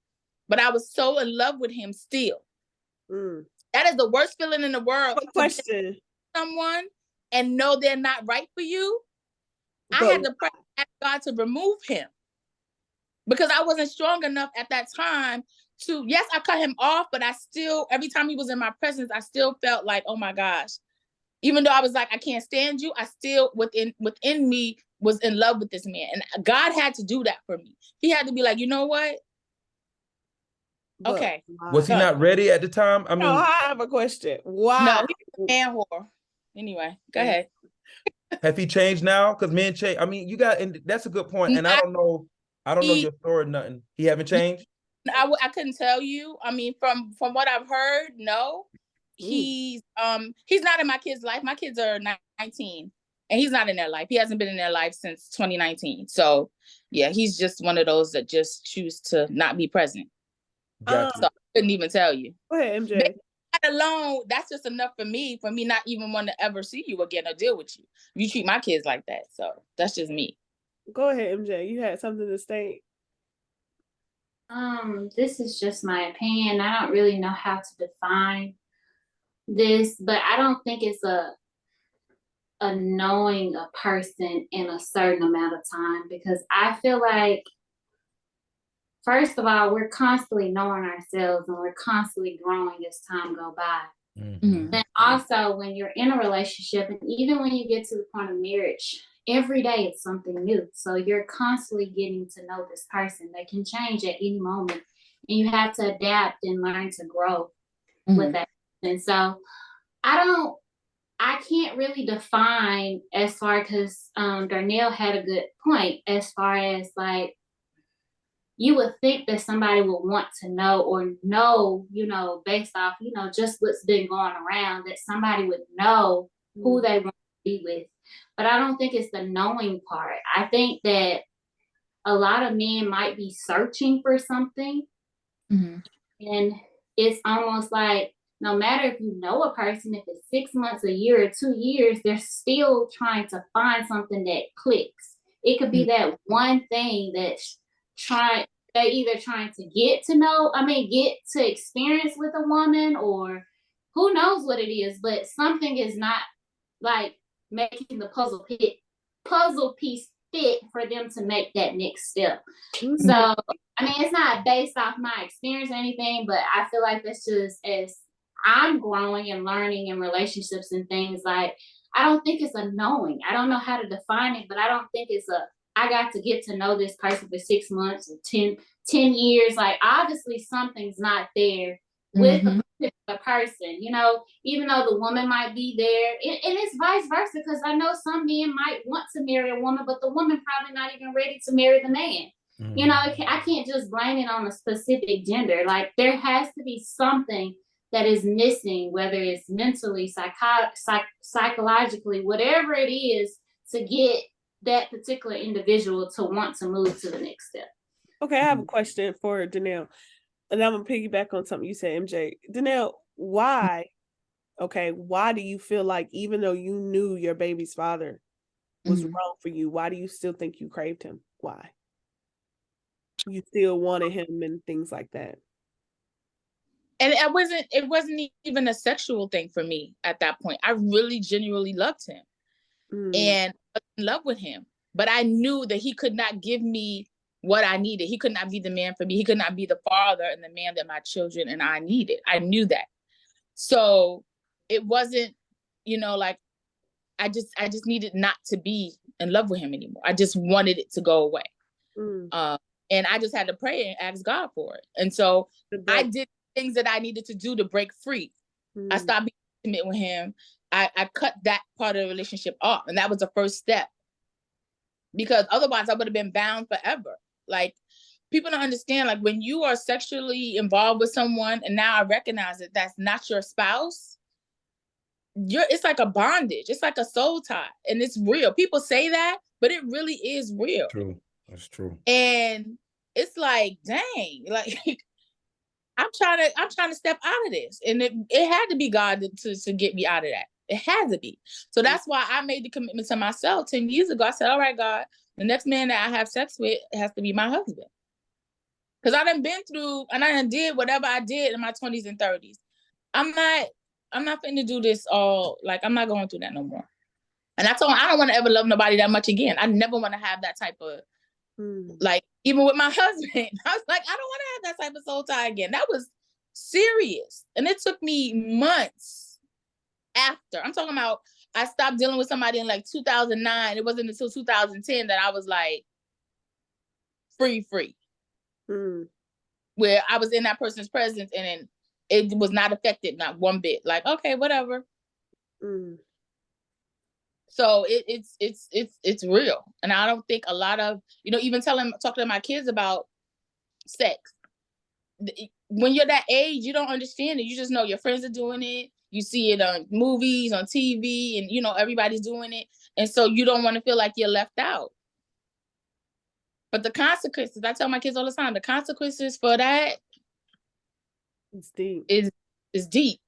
but I was so in love with him still. That is the worst feeling in the world. Question. Someone and know they're not right for you. I had to pray ask God to remove him because I wasn't strong enough at that time to, yes, I cut him off, but I still, every time he was in my presence, I still felt like, oh my gosh, even though I was like, I can't stand you, I still within me was in love with this man. And God had to do that for me. He had to be like, you know what? Okay. Was he not ready at the time? I mean, no, I have a question. Why? No, he's a man whore. Anyway, go ahead. Have he changed now? Because men change. I mean, and that's a good point. And I don't know your story, nothing. He haven't changed? I couldn't tell you. I mean, from what I've heard, no. He's not in my kids' life. My kids are 19 and he's not in their life. He hasn't been in their life since 2019. So yeah, he's just one of those that just choose to not be present. Gotcha. So I couldn't even tell you. Go ahead, MJ. That alone, that's just enough for me not even want to ever see you again or deal with you. You treat my kids like that. So that's just me. Go ahead, MJ. You had something to state. This is just my opinion. I don't really know how to define this, but I don't think it's a knowing a person in a certain amount of time, because I feel like, first of all, we're constantly knowing ourselves and we're constantly growing as time go by. Then also when you're in a relationship, and even when you get to the point of marriage, every day it's something new. So you're constantly getting to know this person. They can change at any moment, and you have to adapt and learn to grow with that. And so I can't really define as far, because Darnell had a good point as far as like, you would think that somebody would want to know, or know, based off, just what's been going around, that somebody would know who they want to be with. But I don't think it's the knowing part. I think that a lot of men might be searching for something. And it's almost like, no matter if you know a person, if it's 6 months, a year, or 2 years, they're still trying to find something that clicks. It could be that one thing that's they're either trying to get to experience with a woman, or who knows what it is, but something is not like making the puzzle piece fit for them to make that next step. So it's not based off my experience or anything, but I feel like that's just as I'm growing and learning in relationships and things, like, I don't think it's a knowing. I don't know how to define it, but I don't think it's I got to get to know this person for 6 months or 10 years. Like, obviously something's not there with a particular person, even though the woman might be there. And it's vice versa, because I know some men might want to marry a woman, but the woman probably not even ready to marry the man. I can't just blame it on a specific gender. Like, there has to be something that is missing, whether it's mentally, psychologically, whatever it is, to get that particular individual to want to move to the next step. Okay, I have a question for Danelle, and I'm gonna piggyback on something you said, MJ. Danelle, why do you feel like, even though you knew your baby's father was wrong for you, why do you still think you craved him? Why? You still wanted him and things like that. And it wasn't even a sexual thing for me at that point. I really genuinely loved him and I was in love with him, but I knew that he could not give me what I needed. He could not be the man for me. He could not be the father and the man that my children and I needed. I knew that. So it wasn't, like, I just needed not to be in love with him anymore. I just wanted it to go away. And I just had to pray and ask God for it. And so I did things that I needed to do to break free. I stopped being intimate with him. I cut that part of the relationship off. And that was the first step. Because otherwise I would have been bound forever. Like, people don't understand, like, when you are sexually involved with someone, and now I recognize that that's not your spouse, it's like a bondage. It's like a soul tie. And it's real. People say that, but it really is real. True. That's true. And it's like, dang, like, I'm trying to step out of this. And it had to be God to get me out of that. It had to be. So that's why I made the commitment to myself 10 years ago. I said, all right, God, the next man that I have sex with has to be my husband. Because I done been through, and I done did whatever I did in my 20s and 30s. I'm not finna do this all, like, I'm not going through that no more. And I told him, I don't want to ever love nobody that much again. I never want to have that type of, like, even with my husband, I was like, I don't want to have that type of soul tie again. That was serious. And it took me months after. I'm talking about, I stopped dealing with somebody in like 2009. It wasn't until 2010 that I was like free. Where I was in that person's presence and then it was not affected, not one bit. Like, okay, whatever. So it's real. And I don't think a lot of, even talking to my kids about sex. When you're that age, you don't understand it. You just know your friends are doing it. You see it on movies, on TV, and everybody's doing it. And so you don't want to feel like you're left out. But the consequences, I tell my kids all the time, the consequences for that is deep. Is deep.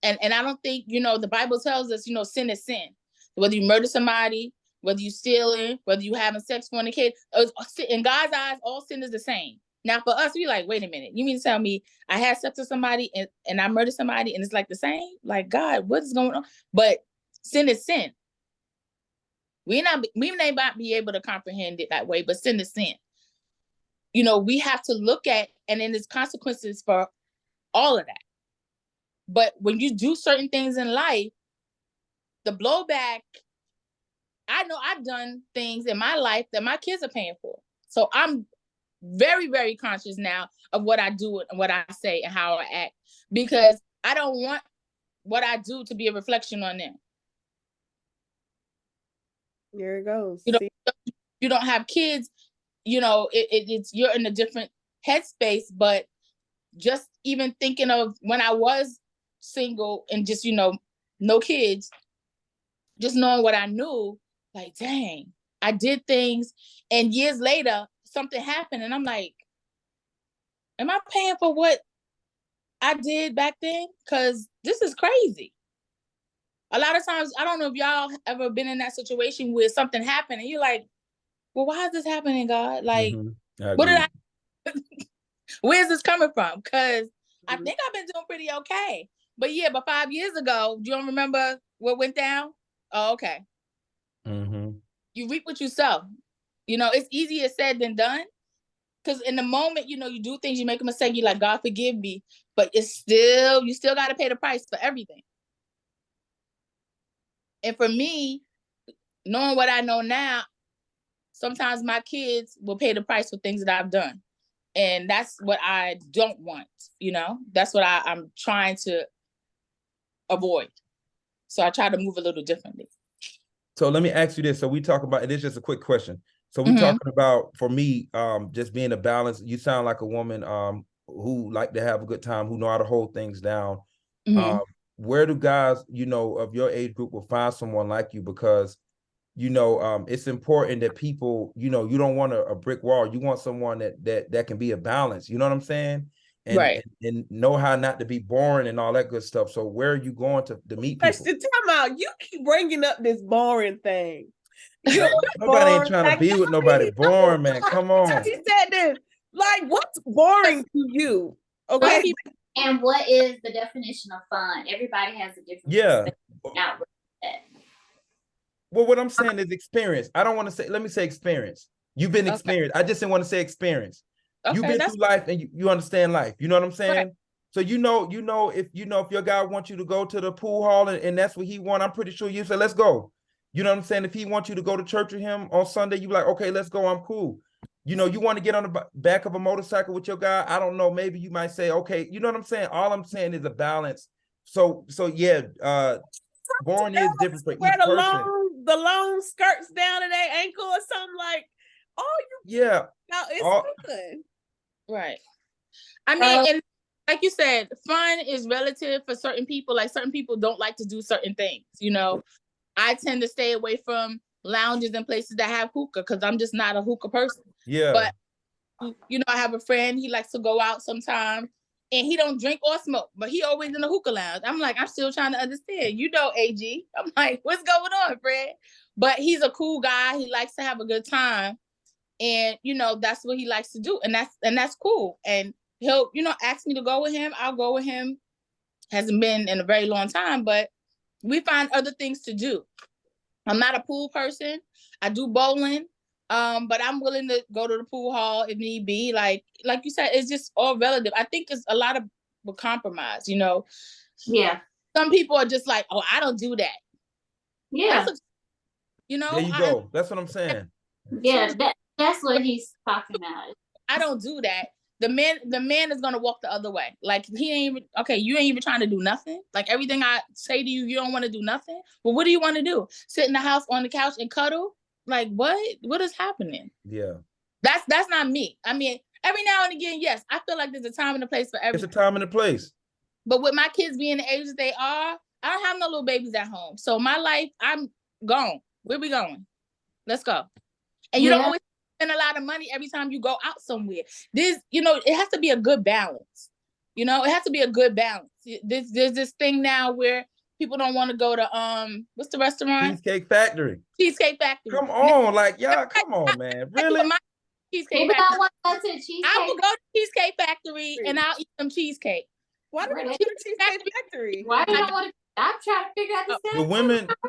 And I don't think, the Bible tells us, sin is sin. Whether you murder somebody, whether you stealing, whether you having sex, fornicate, in God's eyes, all sin is the same. Now for us, we like, wait a minute, you mean to tell me I had sex with somebody and I murdered somebody and it's like the same? Like, God, what is going on? But sin is sin. We may not be able to comprehend it that way, but sin is sin. We have to look at, and then there's consequences for all of that. But when you do certain things in life, the blowback, I know I've done things in my life that my kids are paying for. So I'm very, very conscious now of what I do and what I say and how I act, because I don't want what I do to be a reflection on them. Here it goes. You don't have kids, it's you're in a different headspace, but just even thinking of when I was single and just, no kids, just knowing what I knew, like, dang, I did things, and years later, something happened, and I'm like, am I paying for what I did back then? Because this is crazy. A lot of times, I don't know if y'all ever been in that situation where something happened, and you're like, well, why is this happening, God? Like, what did where's this coming from? Because I think I've been doing pretty okay. But 5 years ago, you don't remember what went down? Oh, okay. You reap what you sow. It's easier said than done. Because in the moment, you do things, you make a mistake, you're like, God forgive me. But you still got to pay the price for everything. And for me, knowing what I know now, sometimes my kids will pay the price for things that I've done. And that's what I don't want, That's what I'm trying to avoid. So I try to move a little differently. So let me ask you this. So we talk about it is just a quick question. So we're talking about, for me, just being a balance. You sound like a woman who like to have a good time, who know how to hold things down. Where do guys, of your age group will find someone like you? Because it's important that people, you don't want a brick wall. You want someone that can be a balance. You know what I'm saying? And know how not to be boring and all that good stuff. So where are you going to meet people? Question, time out. You keep bringing up this boring thing. Nobody ain't trying to be with nobody boring, man. Come on. He said this. Like, what's boring to you? Okay. And what is the definition of fun? Everybody has a different outlook. Well, what I'm saying is experience. I don't want to say, let me say experience. You've been experienced. I just didn't want to say experience. You've been through life and you understand life. You know what I'm saying? Right. So if your guy wants you to go to the pool hall and that's what he wants, I'm pretty sure you say, let's go. You know what I'm saying? If he wants you to go to church with him on Sunday, you like, okay, let's go. I'm cool. You want to get on the back of a motorcycle with your guy. I don't know. Maybe you might say, okay, you know what I'm saying? All I'm saying is a balance. So yeah, boring is different for each person. The long skirts down to their ankle or something, like, it's good. Right. I mean, and like you said, fun is relative for certain people. Like, certain people don't like to do certain things. I tend to stay away from lounges and places that have hookah because I'm just not a hookah person. Yeah. But I have a friend, he likes to go out sometimes and he don't drink or smoke, but he always in the hookah lounge. I'm like, I'm still trying to understand. AG. I'm like, what's going on, Fred? But he's a cool guy. He likes to have a good time. And, that's what he likes to do. And that's cool. And he'll, ask me to go with him. I'll go with him. Hasn't been in a very long time, but we find other things to do. I'm not a pool person. I do bowling. But I'm willing to go to the pool hall if need be. Like you said, it's just all relative. I think it's a lot of compromise, Yeah. Some people are just like, oh, I don't do that. Yeah. There you go. That's what I'm saying. Yeah, that's what he's talking about. I don't do that. The man is gonna walk the other way. Like, he ain't even okay. You ain't even trying to do nothing. Like, everything I say to you, you don't want to do nothing. Well, what do you want to do? Sit in the house on the couch and cuddle? Like, what is happening? Yeah. That's not me. I mean, every now and again, yes, I feel like there's a time and a place for everything. It's a time and a place. But with my kids being the age that they are, I don't have no little babies at home. So my life, I'm gone. Where we going? Let's go. And you don't always spend a lot of money every time you go out somewhere. It has to be a good balance. It has to be a good balance. There's this thing now where people don't want to go to what's the restaurant? Cheesecake Factory. Come on, y'all, come on, man. Really? Cheesecake Factory. I want to go to Cheesecake. I will go to Cheesecake Factory and I'll eat some cheesecake. Why do you go to Cheesecake Factory? Why do you want to I'm trying to figure out the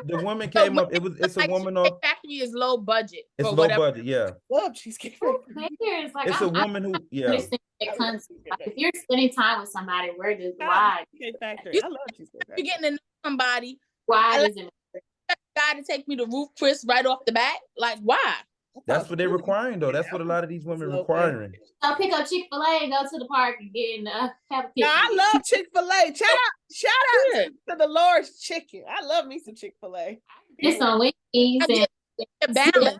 The women came up. It's a like woman Cheesecake on. Factory is low budget It's for low whatever. budget. Yeah. Love Cheesecake Who Factory. cares? Like, It's a woman who. Yeah. understand that I love concept. Cheesecake Like, if Factory. you're spending time with somebody, where does Shout out why to Cheesecake Factory. You- I love Cheesecake You're Factory. getting to know somebody. why I like does it a guy to take me to Ruth Chris right off the bat. Like, why? That's what they're requiring, though. That's what a lot of these women requiring. I'll pick up Chick-fil-A and go to the park and get in have a picnic? Now, I love Chick-fil-A. Shout out Yeah. to the Lord's Chicken. I love me some Chick-fil-A. Get some wings I and get the balance.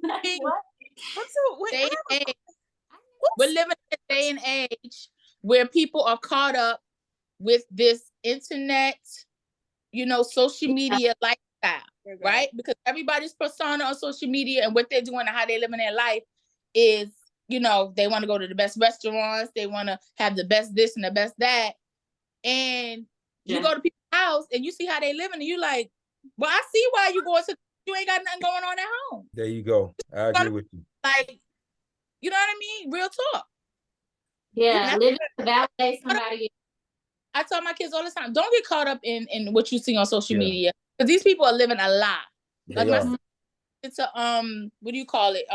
Like, what? What's up? Wait, Day and age. We're living in a day and age where people are caught up with this internet, social media lifestyle, right? Because everybody's persona on social media and what they're doing and how they're living their life is, they want to go to the best restaurants, they want to have the best this and the best that. And you go to people's house and you see how they living and you like, well, I see why you ain't got nothing going on at home. There you go. I agree with you. Like, you know what I mean? Real talk. Yeah, living to validate somebody. I tell my kids all the time, don't get caught up in what you see on social media, because these people are living a lie. Like my son, it's a what do you call it?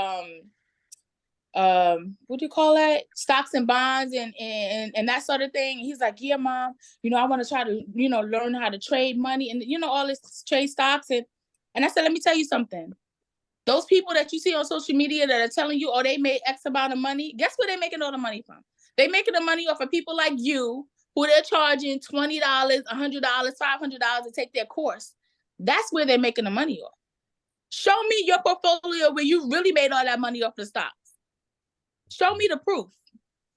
What do you call that? Stocks and bonds and that sort of thing. He's like, yeah, mom, I want to try to learn how to trade money and all this trade stocks and I said, let me tell you something. Those people that you see on social media that are telling you, oh, they made X amount of money. Guess where they're making all the money from? They're making the money off of people like you, who they're charging $20, $100, $500 to take their course. That's where they're making the money off. Show me your portfolio where you really made all that money off the stocks. Show me the proof.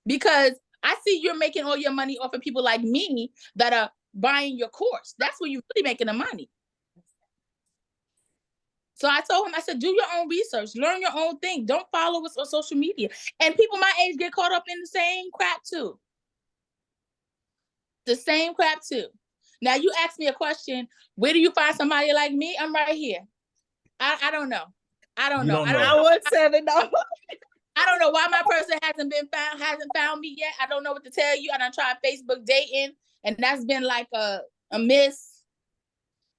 Because I see you're making all your money off of people like me that are buying your course. That's where you're really making the money. So I told him, I said, do your own research, learn your own thing. Don't follow us on social media. And people my age get caught up in the same crap too. The same crap too. Now you ask me a question, where do you find somebody like me? I'm right here. I don't know. I don't know. I want $7. I don't know why my person hasn't found me yet. I don't know what to tell you. I done tried Facebook dating, and that's been like a miss.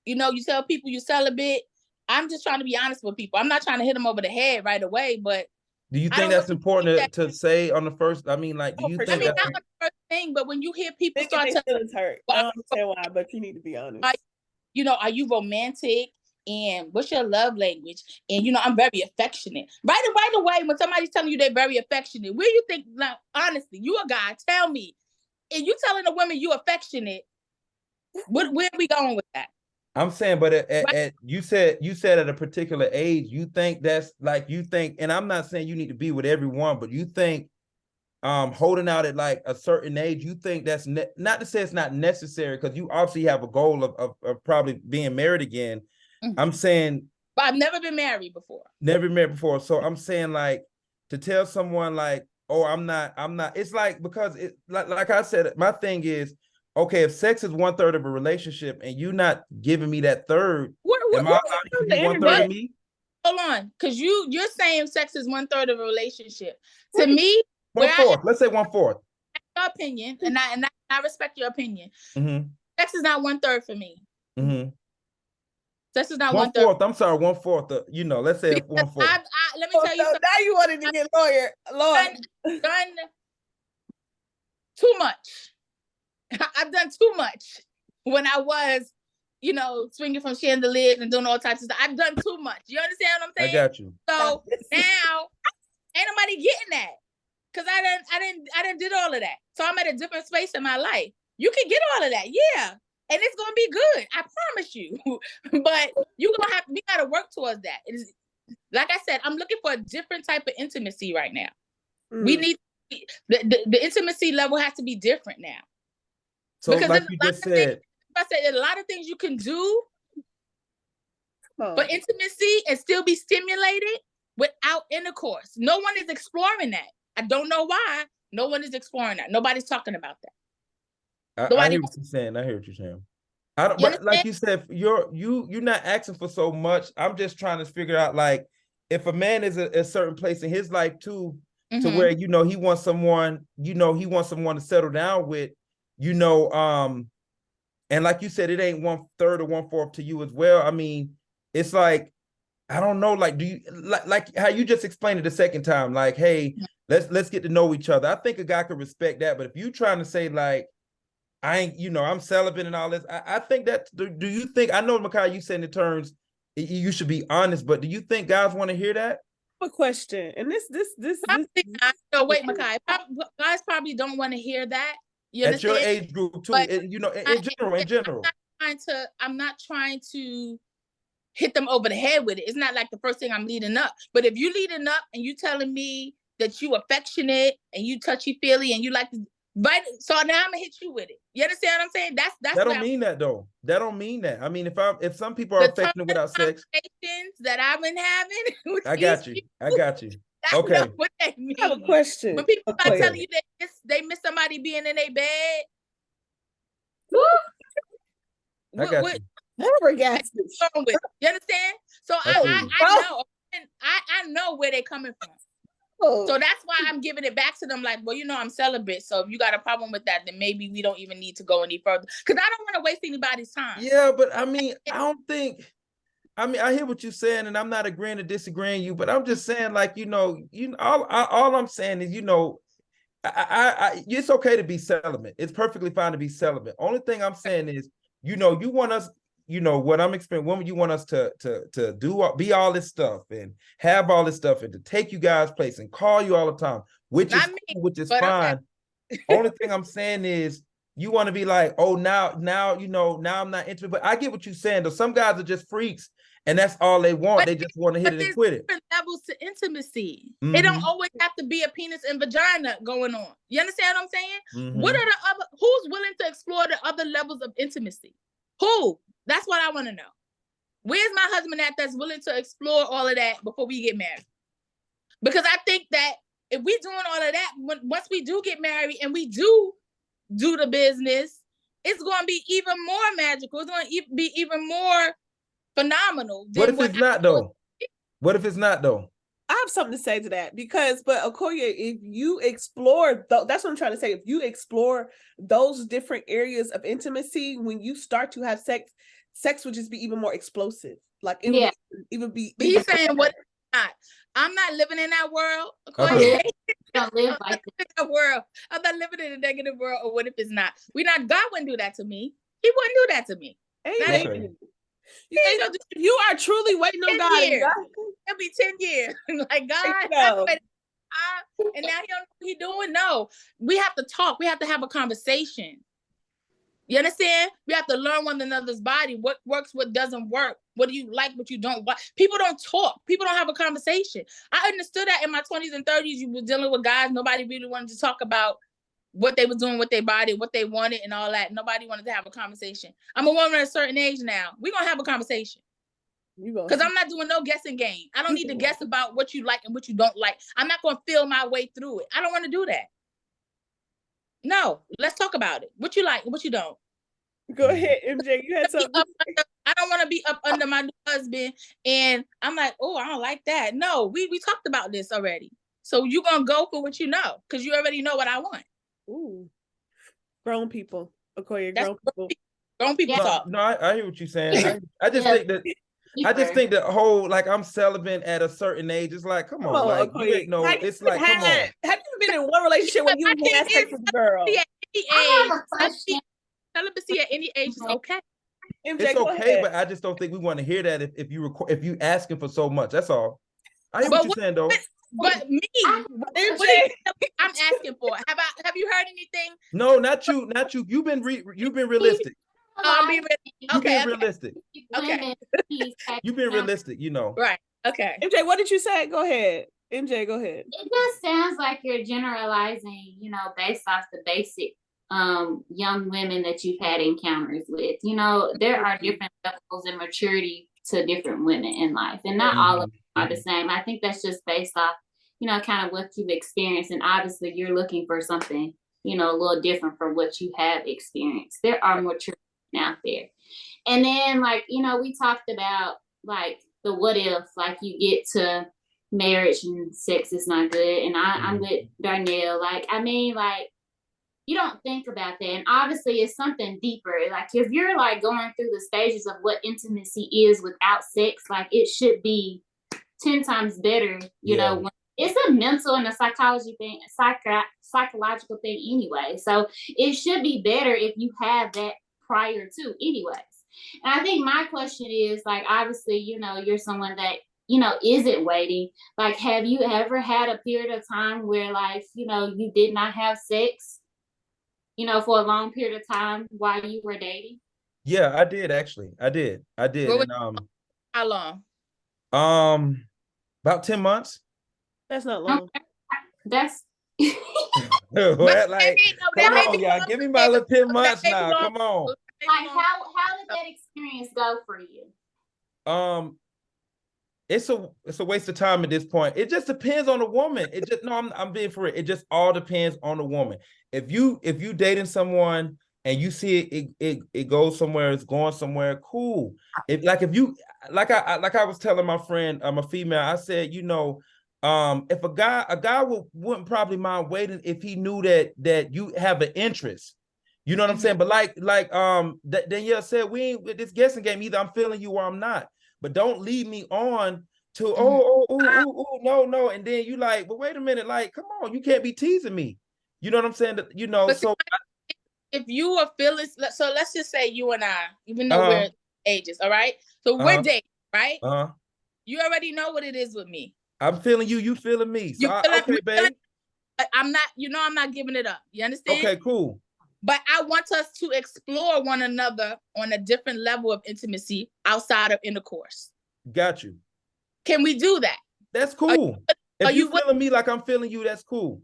You tell people you celibate. I'm just trying to be honest with people. I'm not trying to hit them over the head right away, but do you think that's important to say on the first? I mean, like, do you think not on the first thing, but when you hear people start to feelings hurt. I don't understand why, but you need to be honest. Are you romantic? And what's your love language? And I'm very affectionate. Right away, when somebody's telling you they're very affectionate, where you think, now, honestly, you a guy, tell me, and you telling a woman you affectionate, where are we going with that? I'm saying, but at you said at a particular age, you think that's like, and I'm not saying you need to be with everyone, but you think holding out at like a certain age, you think that's not to say it's not necessary, because you obviously have a goal of probably being married again. Mm-hmm. I'm saying, but I've never been married before. Never married before. So I'm saying, like, to tell someone like, oh, I'm not, it's like, because it like I said, my thing is, okay, if sex is 1/3 of a relationship and you're not giving me that third, am I allowed to be 1/3 of me? Hold on, because you're saying sex is 1/3 of a relationship. To me, 1/4. Let's say 1/4. Your opinion, and I respect your opinion. Mm-hmm. Sex is not 1/3 for me. Mm-hmm. Sex is not 1/4. I'm sorry, 1/4. Let's say 1/4. Let me tell you something. Now you wanted to get lawyer. Done too much. I've done too much when I was, swinging from chandeliers and doing all types of stuff. I've done too much. You understand what I'm saying? I got you. So now ain't nobody getting that, because I didn't did all of that. So I'm at a different space in my life. You can get all of that, yeah, and it's gonna be good. I promise you. But we gotta work towards that. It is, like I said, I'm looking for a different type of intimacy right now. We need the intimacy level has to be different now. So because like you just said, there's a lot of things you can do for intimacy and still be stimulated without intercourse. No one is exploring that. I don't know why. No one is exploring that. Nobody's talking about that. I hear what you're saying. I hear what you're saying. I don't, but like you said, you're not asking for so much. I'm just trying to figure out, like, if a man is a certain place in his life too, to where he wants someone, he wants someone to settle down with, And like you said, it ain't 1/3 or 1/4 to you as well. I mean, it's like, I don't know, like, do you like how you just explained it the second time, like, hey, let's get to know each other. I think a guy could respect that, but if you trying to say like, I ain't, I'm celibate and all this, I think that, do you think, I know, Makai, you said in terms, you should be honest, but do you think guys want to hear that? A question, and this Probably not. No, wait, Makai. Guys probably don't want to hear that. You At your understand? age group too, But in general. I'm not trying to hit them over the head with it. It's not like the first thing I'm leading up. But if you leading up and you telling me that you affectionate and you touchy feely and you like to bite, so now I'm gonna hit you with it. You understand what I'm saying? That's that don't mean that though. That don't mean that. I mean, if some people are the affectionate without sex, that I've been having with I got you. people, I got you. I Okay. know what they mean. I have a question. When people are Okay. telling you that they miss somebody being in their bed, I got you. Flabbergasted. you understand? So I know where they're coming from. Oh. So that's why I'm giving it back to them like, well, I'm celibate. So if you got a problem with that, then maybe we don't even need to go any further. Because I don't want to waste anybody's time. Yeah, but I mean, I hear what you're saying, and I'm not agreeing or disagreeing you, but I'm just saying, like, all I'm saying is, it's okay to be celibate. It's perfectly fine to be celibate. Only thing I'm saying is, you want us, what I'm experiencing, women, you want us to be all this stuff and have all this stuff and to take you guys' place and call you all the time, which is fine. Okay. Only thing I'm saying is, you want to be like, oh, now I'm not interested. But I get what you're saying, though. Some guys are just freaks, and that's all they want. They just want to hit it and quit it. Different levels to intimacy. Mm-hmm. It don't always have to be a penis and vagina going on. You understand what I'm saying? Mm-hmm. What are who's willing to explore the other levels of intimacy? Who? That's what I want to know. Where's my husband that's willing to explore all of that before we get married? Because I think that if we're doing all of that, once we do get married and we do the business, it's going to be even more magical. It's going to be even more phenomenal. What if it's not, though? What if it's not, though? I have something to say to that but Okoye, if you explore, that's what I'm trying to say. If you explore those different areas of intimacy, when you start to have sex would just be even more explosive. Like it would be. He's saying what? I'm not living in that world. Okay. Don't live like that world. I'm not living in a negative world. Or what if it's not? God wouldn't do that to me. He wouldn't do that to me. Okay. You are truly waiting on God. It'll be 10 years. Like, God, and now he don't know what he's doing. No, we have to talk. We have to have a conversation. You understand? We have to learn one another's body. What works, what doesn't work. What do you like, what you don't like. People don't talk. People don't have a conversation. I understood that in my 20s and 30s. You were dealing with guys. Nobody really wanted to talk about what they were doing with their body, what they wanted and all that. Nobody wanted to have a conversation. I'm a woman at a certain age now. We're going to have a conversation. Because I'm not doing no guessing game. I don't need to guess about what you like and what you don't like. I'm not going to feel my way through it. I don't want to do that. No, let's talk about it. What you like and what you don't. Go ahead, MJ. You had something. I don't want to be up under my new husband and I'm like, oh, I don't like that. No, we talked about this already. So you're going to go for what you know because you already know what I want. Ooh. Grown people. Okoye, grown people talk. No, I hear what you're saying. I just think that the whole, like, I'm celibate at a certain age. It's like, come on, like, you ain't no. It's like, come on. Have you been in one relationship when you had sex with a girl? Celibacy at any age is okay. MJ, it's okay, but I just don't think we want to hear that if you asking for so much. That's all. I hear what you're saying, though. But me, what I'm asking for. Have you heard anything? No, not you. You've been realistic. You've been realistic. Okay. You've been realistic, Right. Okay. MJ, what did you say? Go ahead. MJ, go ahead. It just sounds like you're generalizing, based off the basic young women that you've had encounters with. There are different levels of maturity to different women in life, and not all of them are the same. I think that's just based off, kind of what you've experienced, and obviously you're looking for something, a little different from what you have experienced. There are more children out there. And then, like, we talked about, like, the what if, like, you get to marriage and sex is not good, and I'm with Darnell. Like, I mean, like, you don't think about that. And obviously it's something deeper. Like if you're like going through the stages of what intimacy is without sex, like it should be 10 times better, you know, when it's a mental and a psychology thing, psychological thing anyway. So it should be better if you have that prior to anyways. And I think my question is like, obviously, you know, you're someone that, you know, isn't waiting. Like, have you ever had a period of time where like, you know, you did not have sex, you know, for a long period of time while you were dating? Yeah, I did actually. I did. What was, And how long? about 10 months. That's not long. That's Well, But like, that come may on, be y'all. long. Give me my little 10 That months may be now. long. Come on. like how did that experience go for you? Um, it's a waste of time at this point. It just depends on the woman. It just no, I'm being for it. It just all depends on the woman. If you dating someone and you see it goes somewhere, it's going somewhere, cool. If you like I was telling my friend, I'm a female, I said, you know, if a guy wouldn't probably mind waiting if he knew that you have an interest. You know what I'm saying? But Danielle said, we ain't with this guessing game. Either I'm feeling you or I'm not. But don't lead me on to no, and then you like, but wait a minute, like, come on, you can't be teasing me. You know what I'm saying? You know, But see, so if you are feeling, so let's just say you and I, even though uh we're ages, all right? So we're dating, right? uh You already know what it is with me. I'm feeling you, you feeling me. So You feeling, okay, babe. I'm not, you know, I'm not giving it up. You understand? Okay, cool. But I want us to explore one another on a different level of intimacy outside of intercourse. Got you. Can we do that? That's cool. If you feeling me like I'm feeling you, that's cool.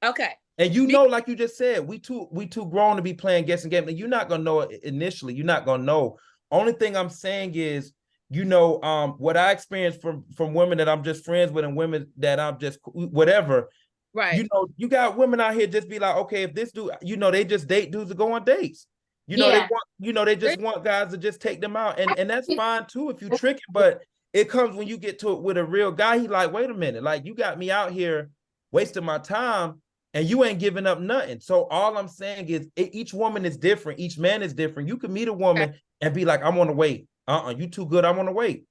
Okay. And you know, like you just said, we too grown to be playing guessing game. And you're not gonna know it initially. You're not gonna know. Only thing I'm saying is, you know, what I experienced from women that I'm just friends with and women that I'm just whatever. Right. You know, you got women out here just be like, okay, if this dude, you know, they just date dudes to go on dates. You know, they want, you know, they just want guys to just take them out. And that's fine too if you tricking, but it comes when you get to it with a real guy. He like, wait a minute, like you got me out here wasting my time and you ain't giving up nothing. So all I'm saying is each woman is different. Each man is different. You can meet a woman and be like, I want to wait. You too good. I want to wait.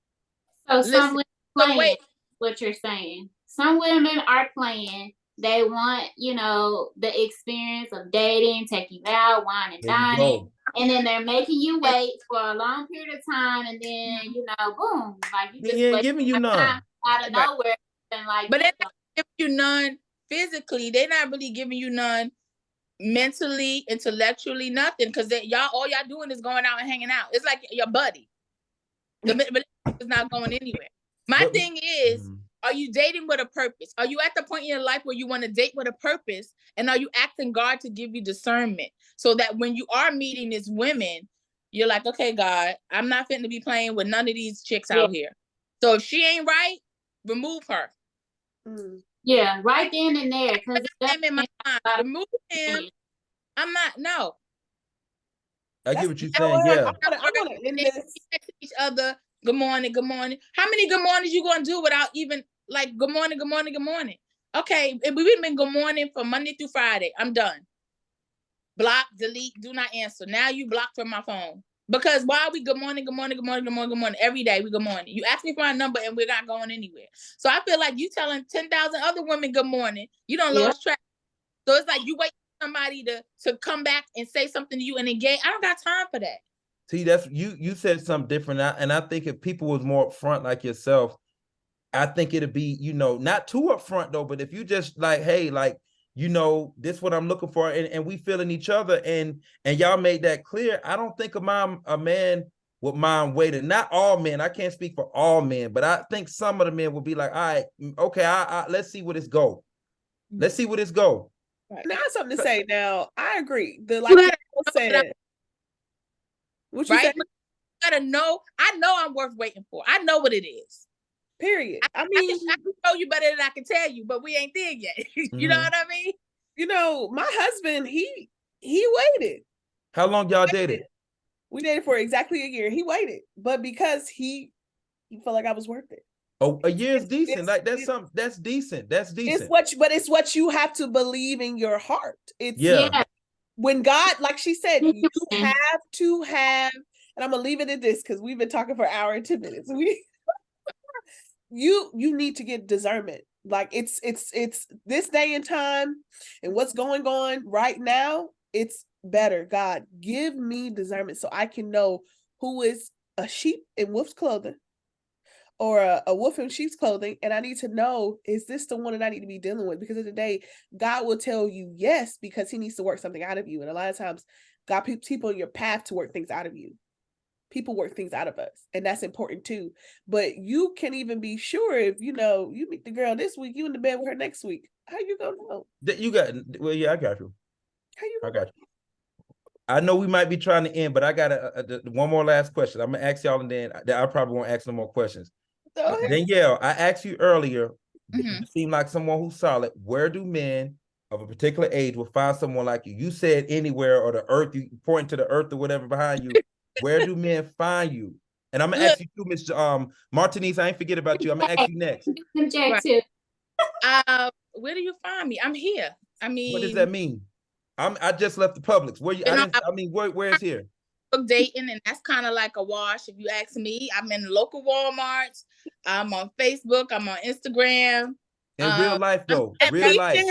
So some women playing what you're saying. Some women are playing. They want, you know, the experience of dating, taking you out, wine and dining. And then they're making you wait for a long period of time. And then, you know, boom, like you just ain't giving you none out of nowhere. And like, but they're not giving you none physically. They're not really giving you none mentally, intellectually, nothing. Because all y'all doing is going out and hanging out. It's like your buddy. The relationship is not going anywhere. My thing is, are you dating with a purpose? Are you at the point in your life where you want to date with a purpose? And are you asking God to give you discernment so that when you are meeting these women, you're like, okay, God, I'm not fitting to be playing with none of these chicks out here. So if she ain't right, remove her. Yeah, right then and there. Because in my mind, remove him. I'm not. No. I get what you're saying. Yeah. I want to end this. Each other. Good morning. Good morning. How many good mornings you gonna do without even like good morning? Good morning. Good morning. Okay, if we've been good morning from Monday through Friday, I'm done. Block, delete, do not answer. Now you blocked from my phone. Because why are we good morning, good morning, good morning, good morning, good morning? Every day we good morning. You ask me for my number and we're not going anywhere. So I feel like you telling 10,000 other women good morning. You don't lose track. So it's like you wait for somebody to come back and say something to you and engage. I don't got time for that. See, that's you said something different. And I think if people was more upfront like yourself, I think it'd be, you know, not too upfront though, but if you just like, hey, like, you know, this is what I'm looking for, and we feeling each other, and y'all made that clear. I don't think a man would mind waiting. Not all men. I can't speak for all men, but I think some of the men will be like, all right, okay, let's see where this go. Let's see where this go. Right. Now I have something to say. Now I agree. Like you said, what you said. You gotta know. I know I'm worth waiting for. I know what it is. Period. I mean, I can show you better than I can tell you, but we ain't there yet. You know what I mean? You know, my husband, he waited. How long y'all dated? We dated for exactly a year. He waited, but because he felt like I was worth it. Oh, a year is decent. Like that's it's something that's decent. That's it's decent. but it's what you have to believe in your heart. It's Yeah. Yeah. when God, like she said, you Mhm. have to have, and I'm gonna leave it at this because we've been talking for an hour and 10 minutes. You need to get discernment. Like it's this day and time and what's going on right now, it's better. God, give me discernment so I can know who is a sheep in wolf's clothing or a wolf in sheep's clothing. And I need to know, is this the one that I need to be dealing with? Because of the day, God will tell you yes, because he needs to work something out of you. And a lot of times God puts people in your path to work things out of you. People work things out of us, and that's important too. But you can even be sure if you meet the girl this week, you in the bed with her next week. How you gonna know? That you got. Well, yeah, I got you. How you I gonna got you. I know we might be trying to end, but I got one more last question. I'm gonna ask y'all, and then I probably won't ask no more questions. know? Danielle, I asked you earlier. Mhm. You seem like someone who's solid. Where do men of a particular age will find someone like you? You said anywhere, or the earth. You point to the earth or whatever behind you. Where do men find you? And I'm gonna Look, ask you too, Miss Martinez. I ain't forget about you. I'm gonna ask you next. MJ Right. too. where do you find me? I'm here. I What does that mean, mean? I just left the Publix. Where you? you I know, didn't. I mean, where is here? I'm dating, and that's kind of like a wash, if you ask me. I'm in local Walmarts. I'm on Facebook. I'm on Instagram. In real life, I'm though, in real real, life. in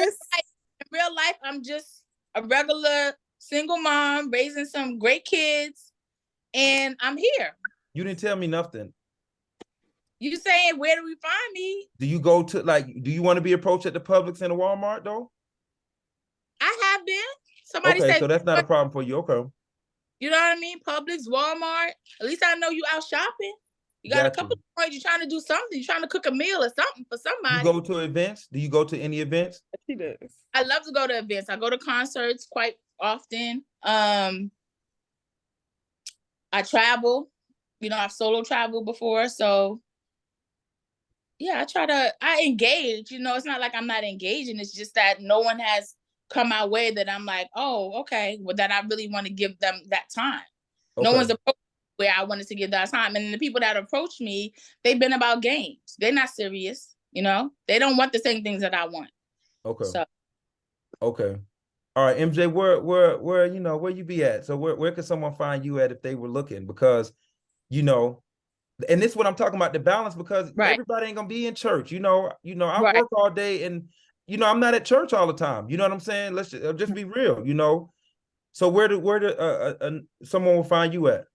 real life, I'm just a regular single mom raising some great kids, and I'm here. You didn't tell me nothing. You saying where do we find me? Do you go to do you want to be approached at the Publix and the Walmart though? I have been. Somebody Okay, said, so that's not a problem for you. Okay. you know what I mean? Publix, Walmart. At least I know you out shopping. You got a Got couple you. of points. You're trying to do something. You're trying to cook a meal or something for You somebody. go to events? Do you go to any events? She does. I love to go to events. I go to concerts quite often. I travel. I've solo traveled before, so yeah, I engage. It's not like I'm not engaging. It's just that no one has come my way that I'm like, oh, okay, well, that I really want to give them that time. No Okay. one's approached where I wanted to give that time. And the people that approach me, they've been about games. They're not serious, They don't want the same things that I want. Okay. So Okay. All right, MJ, where you be at? So where could someone find you at if they were looking? Because, and this is what I'm talking about, the balance, because right. everybody ain't gonna be in church. I Right. work all day, and I'm not at church all the time. You know what I'm saying? Let's just be real. So where someone will find you at?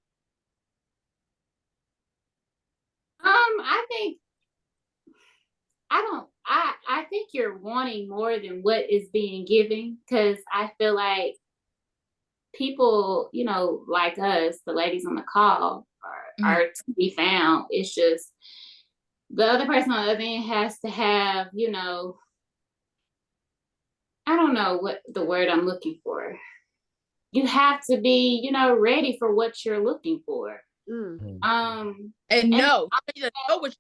I think I think you're wanting more than what is being given, because I feel like people, like us, the ladies on the call, are to be found. It's just the other person on the other end has to have, I don't know what the word I'm looking for. You have to be, ready for what you're looking for. And know what you're looking for.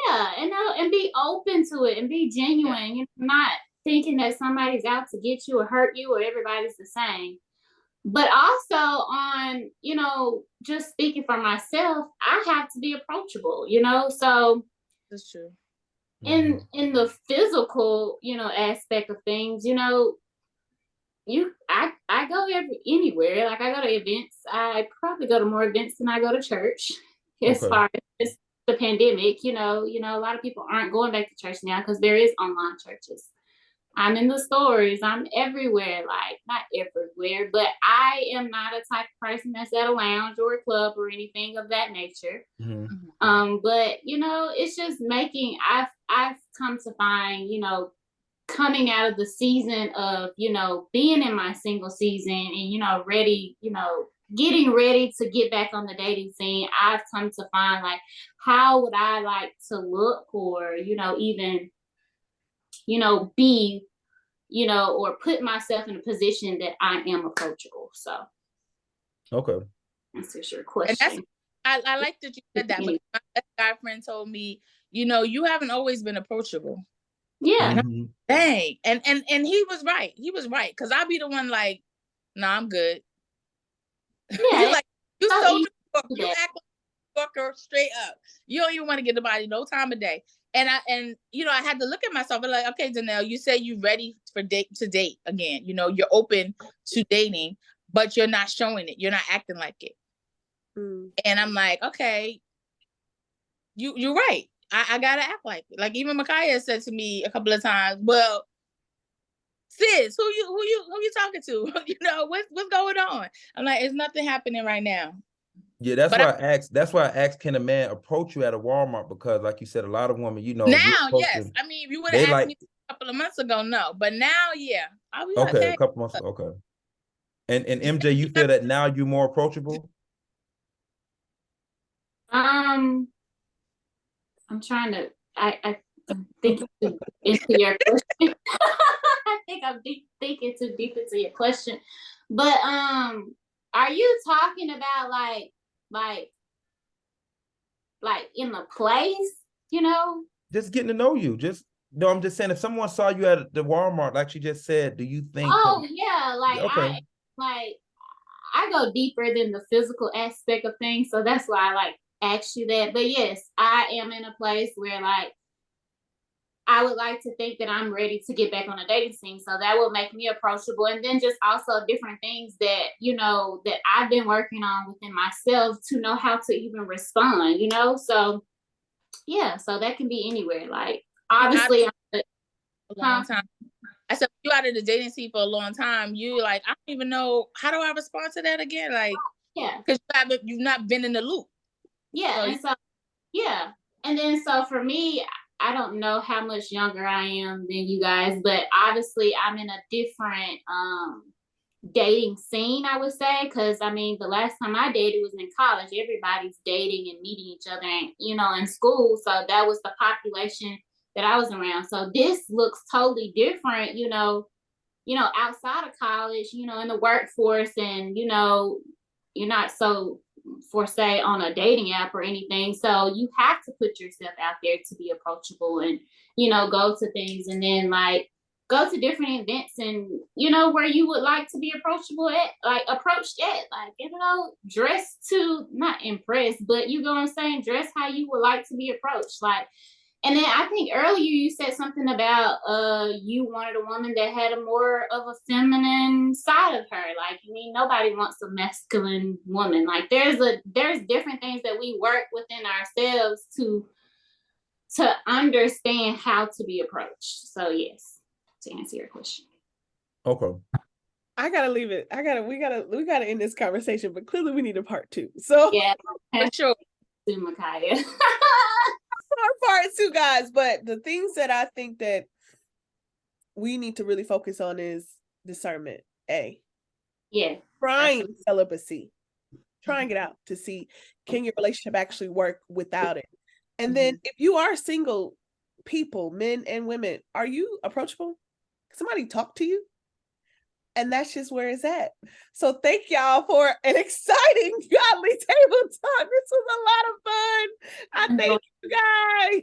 Yeah, and be open to it and be genuine. Yeah. Not thinking that somebody's out to get you or hurt you or everybody's the same. But also on, just speaking for myself, I have to be approachable, so That's true. in the physical, aspect of things, I go anywhere. Like, I go to events. I probably go to more events than I go to church. As far as the pandemic, a lot of people aren't going back to church now because there is online churches. I'm in the stores. I'm everywhere. Like, not everywhere, but I am not a type of person that's at a lounge or a club or anything of that nature. But it's just making. I've come to find, coming out of the season of, being in my single season and, ready, getting ready to get back on the dating scene, I've come to find, like, how would I like to look, or, even, be, or put myself in a position that I am approachable. So. Okay. That's your question. And I like that you said that, because my guy friend told me, you haven't always been approachable. Yeah. Dang. And he was right. He was right. Because I'll be the one like, nah, I'm good. Yeah. Like, you so you act like Yorker straight up. You don't even want to get nobody no time of day. And I had to look at myself and like, okay, Danelle, you say you're ready to date again. You're open to dating, but you're not showing it. You're not acting like it. And I'm like, okay, you're right. I gotta act like it. Like even Micaiah said to me a couple of times, well, sis, who you talking to? What's going on? I'm like, it's nothing happening right now. Yeah, that's why I asked, can a man approach you at a Walmart? Because like you said, a lot of women, now, yes. I mean, if you would have asked me a couple of months ago, no. But now, yeah. I'll be okay, okay. A couple months ago, okay. And MJ, you feel that now you're more approachable? I'm trying to. I think into your question. I think I'm thinking too deep into your question. But are you talking about like in the place? Just getting to know you. No, I'm just saying, if someone saw you at the Walmart, like she just said, do you think? Oh yeah, okay. I go deeper than the physical aspect of things, so that's why I like ask you that. But yes, I am in a place where I would like to think that I'm ready to get back on a dating scene, so that will make me approachable. And then just also different things that that I've been working on within myself to know how to even respond. So yeah, so that can be anywhere. Like obviously, a long time. I said, you out of the dating scene for a long time. You like, I don't even know, how do I respond to that again? Like, yeah, because you've not been in the loop. Yeah, and then so for me, I don't know how much younger I am than you guys, but obviously I'm in a different dating scene, I would say, because I mean the last time I dated was in college. Everybody's dating and meeting each other, and in school, so that was the population that I was around. So this looks totally different, outside of college, in the workforce, and you're not so for say on a dating app or anything. So you have to put yourself out there to be approachable and, go to things, and then go to different events and, where you would like to be approachable at, approached at, dress to not impress, but you know what I'm saying? Dress how you would like to be approached. And then I think earlier you said something about you wanted a woman that had a more of a feminine side of her. Nobody wants a masculine woman. There's different things that we work within ourselves to understand how to be approached. So yes, to answer your question. Okay. I gotta leave it. We gotta end this conversation, but clearly we need a part 2. So yeah, for sure. Micaiah. Part 2, guys. But the things that I think that we need to really focus on is discernment. Yeah. Trying celibacy. Trying it out to see, can your relationship actually work without it? And then if you are single people, men and women, are you approachable? Somebody talk to you? And that's just where it's at. So thank y'all for an exciting godly table talk. This was a lot of fun. I thank you guys.